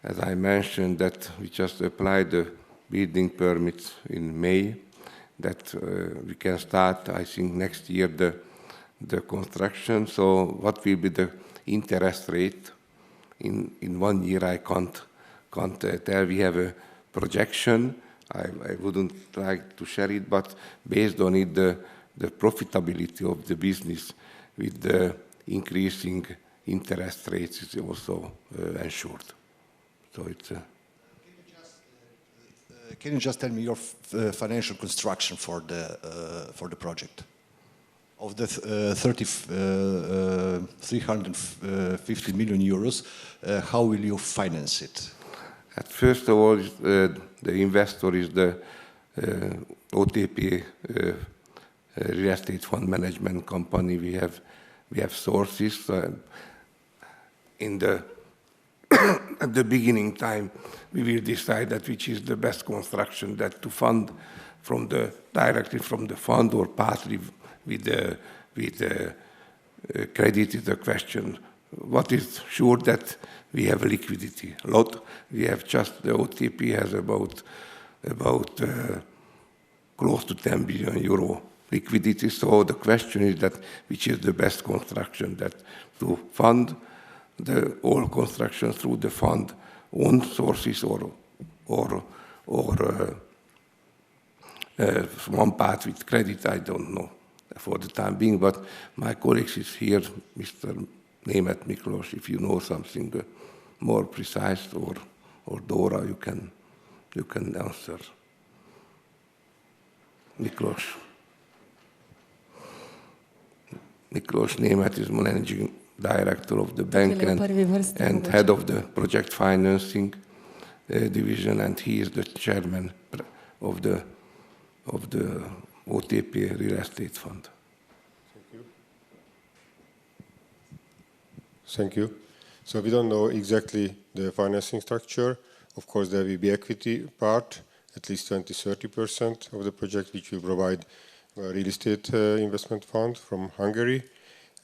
as I mentioned, that we just applied the building permits in May, that we can start, I think, next year the construction. So what will be the interest rate in 1 year? I can't tell. We have a projection. I wouldn't like to share it, but based on it, the profitability of the business with the increasing interest rates is also ensured. So it's. Can you just tell me your financial construction for the project? Of the 350 million euros, how will you finance it? First of all, the investor is the OTP real estate fund management company. We have sources in the at the beginning time. We will decide that which is the best construction that to fund directly from the fund or partly with credit is the question. What is sure that we have liquidity a lot. We have just the OTP has about close to 10 billion euro liquidity. So the question is that which is the best construction that to fund the all construction through the fund own sources or one part with credit. I don't know for the time being, but my colleagues is here, Mr. Németh Miklós, if you know something more precise, or Dora, you can answer. Miklós Németh is managing director of the bank and head of the project financing division, and he is the chairman of the OTP real estate fund. Thank you. So we don't know exactly the financing structure. Of course, there will be equity part, at least 20-30% of the project, which will provide a real estate investment fund from Hungary.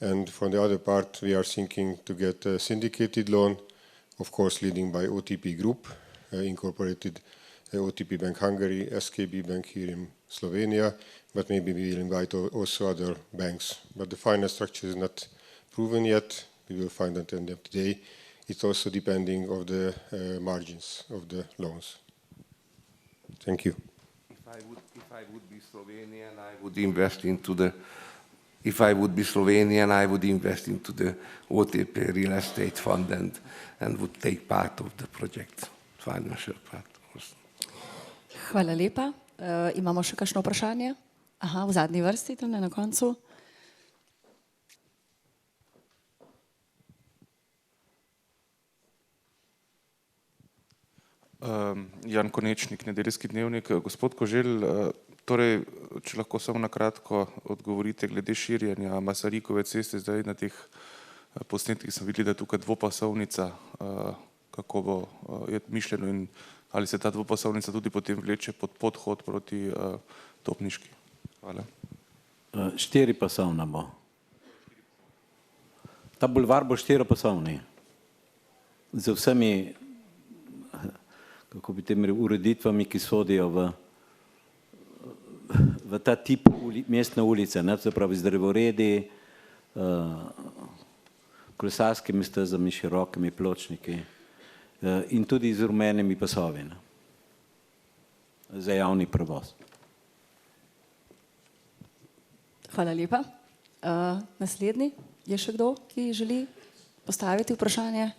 And from the other part, we are thinking to get a syndicated loan, of course, leading by OTP Group, incorporated OTP Bank Hungary, SKB Bank here in Slovenia, but maybe we will invite also other banks. But the finance structure is not proven yet. We will find at the end of the day. It's also depending on the margins of the loans. Thank you. If I would be Slovenian, I would invest into the. If I would be Slovenian, I would invest into the OTP real estate fund and would take part of the project, financial part also. Hvala lepa. Imamo še kakšno vprašanje? Aha, v zadnji vrsti, tam na koncu. Jan Konečnik, Nedeljski dnevnik. Gospod Koželj, torej, če lahko samo na kratko odgovorite glede širjenja Masarykove ceste zdaj na teh posnetkih sem videl, da je tukaj dvopasovnica, kako bo je mišljeno in ali se ta dvopasovnica tudi potem vleče pod podhod proti Topniški. Hvala. 4-pasovna bo. Ta bulvar bo 4-pasovni. Z vsemi, kako bi tem rekel, ureditvami, ki sodijo v ta tip mestne ulice, ne, se pravi z drevoredi, kolesarskimi stezami, širokimi pločniki in tudi z rumenimi pasovi, ne, za javni prevoz. Hvala lepa. Naslednji, je še kdo, ki želi postaviti vprašanje?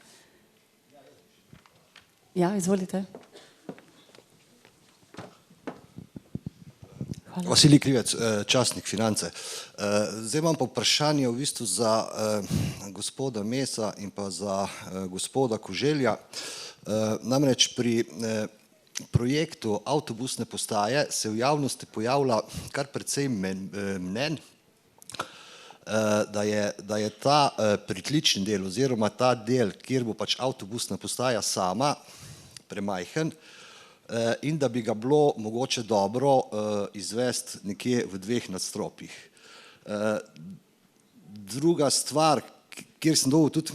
Ja, izvolite. Hvala. Vasilij Krivec, časnik Finance. Zdaj imam pa vprašanje v bistvu za gospoda Mesa in pa za gospoda Koželja. Namreč pri projektu avtobusne postaje se v javnosti pojavlja kar precej mnenj, da je ta pritlični del oziroma ta del, kjer bo pač avtobusna postaja sama, premajhen in da bi ga bilo mogoče dobro izvesti nekje v 2 nadstropjih. Druga stvar, kjer sem dobil tudi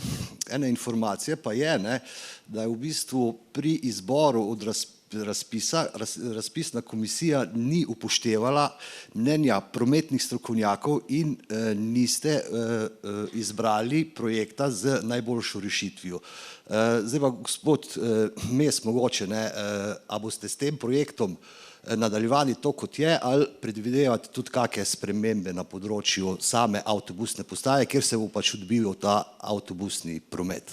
ene informacije, pa je, ne, da je v bistvu pri izboru od razpisna komisija ni upoštevala mnenja prometnih strokovnjakov in niste izbrali projekta z najboljšo rešitvijo. Zdaj pa gospod Mes mogoče, ne, a boste s tem projektom nadaljevali to, kot je, ali predvidevate tudi kakšne spremembe na področju same avtobusne postaje, kjer se bo pač odvijal ta avtobusni promet?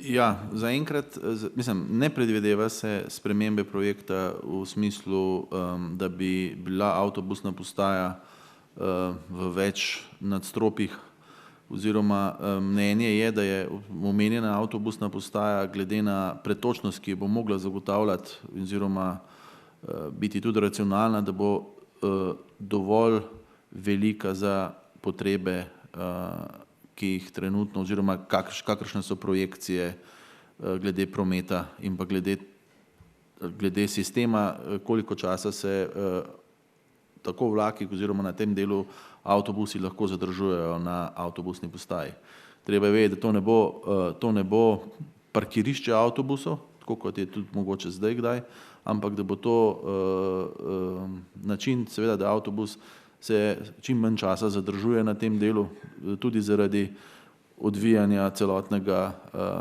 Ja, zaenkrat, mislim, ne predvideva se spremembe projekta v smislu, da bi bila avtobusna postaja v več nadstropjih, oziroma mnenje je, da je omenjena avtobusna postaja glede na pretočnost, ki jo bo mogla zagotavljati oziroma biti tudi racionalna, da bo dovolj velika za potrebe, ki jih trenutno oziroma kakršne so projekcije glede prometa in pa glede sistema, koliko časa se tako vlaki oziroma na tem delu avtobusi lahko zadržujejo na avtobusni postaji. Treba je vedeti, da to ne bo parkirišče avtobusov, tako kot je tudi mogoče zdaj kdaj, ampak da bo to način, seveda, da avtobus se čim manj časa zadržuje na tem delu, tudi zaradi odvijanja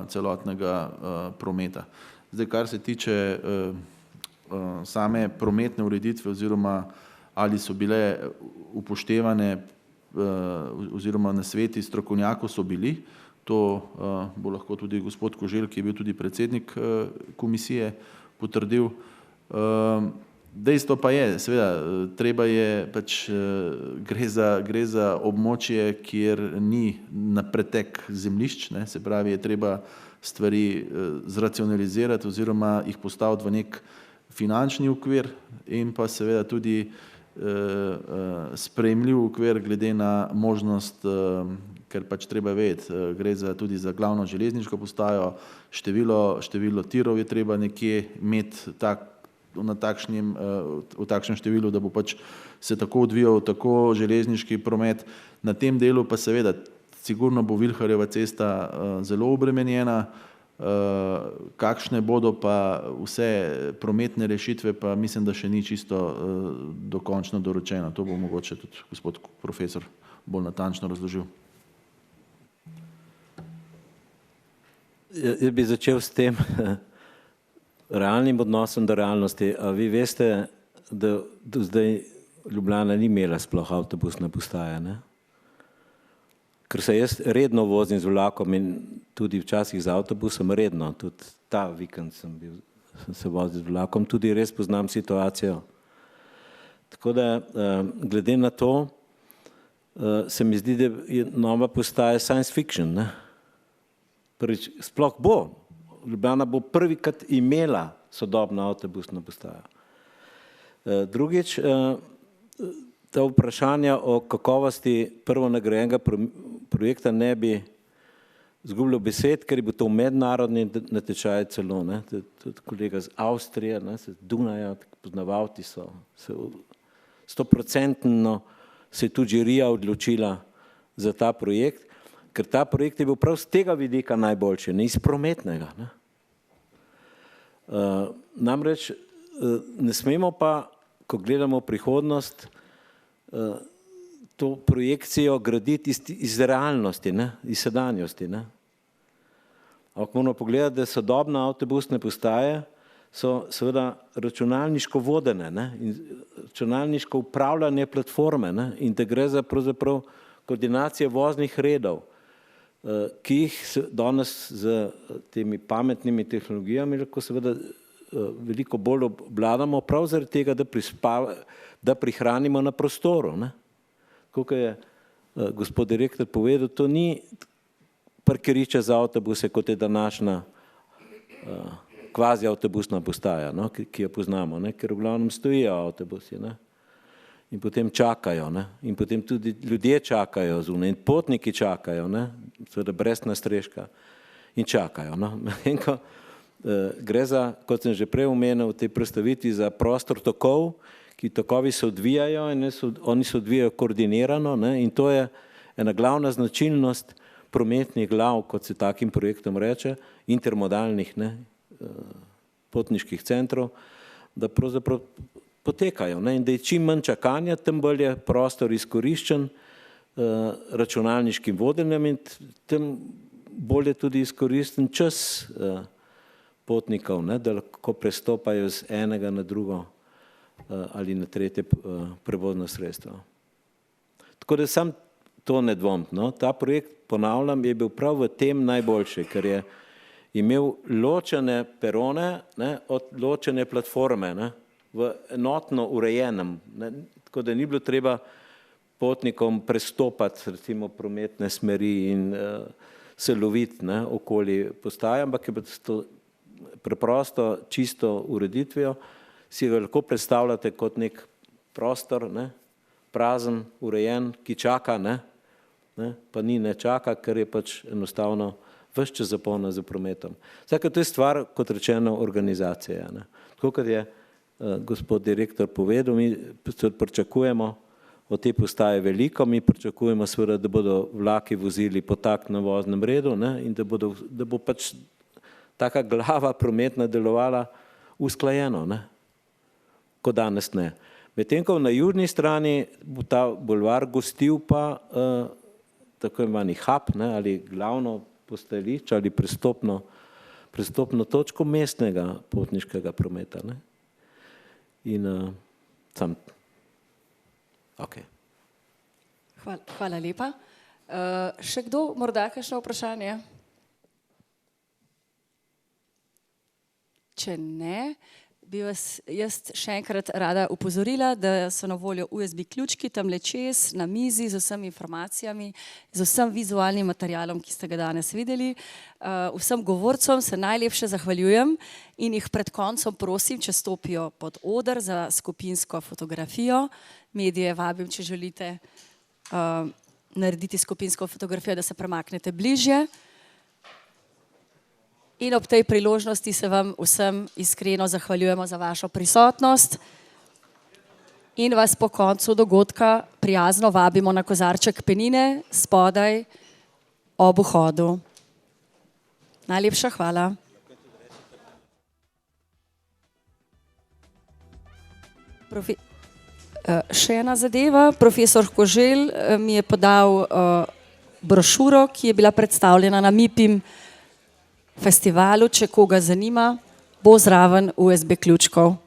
celotnega prometa. Zdaj, kar se tiče same prometne ureditve oziroma ali so bile upoštevane oziroma nasveti strokovnjakov so bili, to bo lahko tudi gospod Koželj, ki je bil tudi predsednik komisije, potrdil. Dejstvo pa je, seveda, treba je pač, gre za območje, kjer ni na pretek zemljišč, ne, se pravi, je treba stvari zracionalizirati oziroma jih postaviti v nek finančni okvir in pa seveda tudi sprejemljiv okvir glede na možnost, ker pač treba vedeti, gre tudi za glavno železniško postajo, število tirov je treba nekje imeti v takšnem številu, da bo pač se tako odvijal tako železniški promet. Na tem delu pa seveda sigurno bo Vilharjeva cesta zelo obremenjena, kakšne bodo pa vse prometne rešitve, pa mislim, da še ni čisto dokončno doročeno. To bo mogoče tudi gospod profesor bolj natančno razložil. Jaz bi začel s tem realnim odnosom do realnosti. A vi veste, da do zdaj Ljubljana ni imela sploh avtobusne postaje, ne? Ker se jaz redno vozim z vlakom in tudi včasih z avtobusom redno, tudi ta vikend sem se vozil z vlakom, tudi res poznam situacijo. Tako da, glede na to, se mi zdi, da je nova postaja science fiction, ne? Prvič, sploh bo. Ljubljana bo prvikrat imela sodobno avtobusno postajo. Drugič, ta vprašanja o kakovosti prvo nagrajenega projekta ne bi zgubljal besed, ker je bil to mednarodni natečaj celo, ne, tudi kolega z Avstrije, ne, z Dunaja, poznavalci so, 100% se je tudi žirija odločila za ta projekt, ker ta projekt je bil prav z tega vidika najboljši, ne iz prometnega. Ne. Namreč ne smemo pa, ko gledamo prihodnost, to projekcijo graditi iz realnosti, ne, iz sedanjosti. Ne. Ampak moramo pogledati, da sodobne avtobusne postaje so seveda računalniško vodene, ne, in računalniško upravljanje platforme, ne, in da gre za pravzaprav koordinacije voznih redov, ki jih danes z temi pametnimi tehnologijami lahko seveda veliko bolj obvladamo, prav zaradi tega, da prihranimo na prostoru. Ne. Kot je gospod direktor povedal, to ni parkirišče za avtobuse, kot je današnja kvazi avtobusna postaja, no, ki jo poznamo, ne, ker v glavnem stojijo avtobusi, ne, in potem čakajo, ne, in potem tudi ljudje čakajo zunaj, in potniki čakajo, ne, seveda brez nastreška, in čakajo. No. Gre za, kot sem že prej omenil, v tej predstavitvi za prostor tokov, ki tokovi se odvijajo in oni se odvijajo koordinirano, ne, in to je ena glavna značilnost prometnih glav, kot se takim projektom reče, intermodalnih, ne, potniških centrov, da pravzaprav potekajo, ne, in da je čim manj čakanja, tem bolj je prostor izkoriščen računalniškim vodenjem in tem bolj je tudi izkoriščen čas potnikov, ne, da lahko prestopajo z enega na drugo ali na tretje prevozno sredstvo. Tako da sam to ne dvom. No. Ta projekt, ponavljam, je bil prav v tem najboljši, ker je imel ločene perone, ne, od ločene platforme, ne, v enotno urejenem, ne, tako da ni bilo treba potnikom prestopati recimo prometne smeri in se loviti, ne, okoli postaje, ampak je to preprosto čisto ureditvijo, si ga lahko predstavljate kot nek prostor, ne, prazen, urejen, ki čaka, ne, pa ni ne čaka, ker je pač enostavno ves čas zapolnjen z prometom. Vsaka to je stvar, kot rečeno, organizacije. Ne. Tako kot je gospod direktor povedal, mi pričakujemo od te postaje veliko, mi pričakujemo seveda, da bodo vlaki vozili po taktnem voznem redu, ne, in da bo pač taka glava prometna delovala usklajeno, ne, ko danes ne. Medtem ko na južni strani bo ta bulvar gostil pa tako imenovani hub, ne, ali glavno postajališče ali prestopno točko mestnega potniškega prometa. Ne. In sam, ok. Hvala lepa. Še kdo, morda kakšno vprašanje? Če ne, bi vas jaz še enkrat rada upozorila, da so na voljo USB ključki tamle čez, na mizi z vsemi informacijami, z vsem vizualnim materialom, ki ste ga danes videli. Vsem govorcem se najlepše zahvaljujem in jih pred koncem prosim, če stopijo pod oder za skupinsko fotografijo. Medije vabim, če želite narediti skupinsko fotografijo, da se premaknete bližje. In ob tej priložnosti se vam vsem iskreno zahvaljujemo za vašo prisotnost in vas po koncu dogodka prijazno vabimo na kozarček penine spodaj ob vhodu. Najlepša hvala. Še ena zadeva. Profesor Koželj mi je podal brošuro, ki je bila predstavljena na MIPIM festivalu, če koga zanima, bo zraven USB ključkov.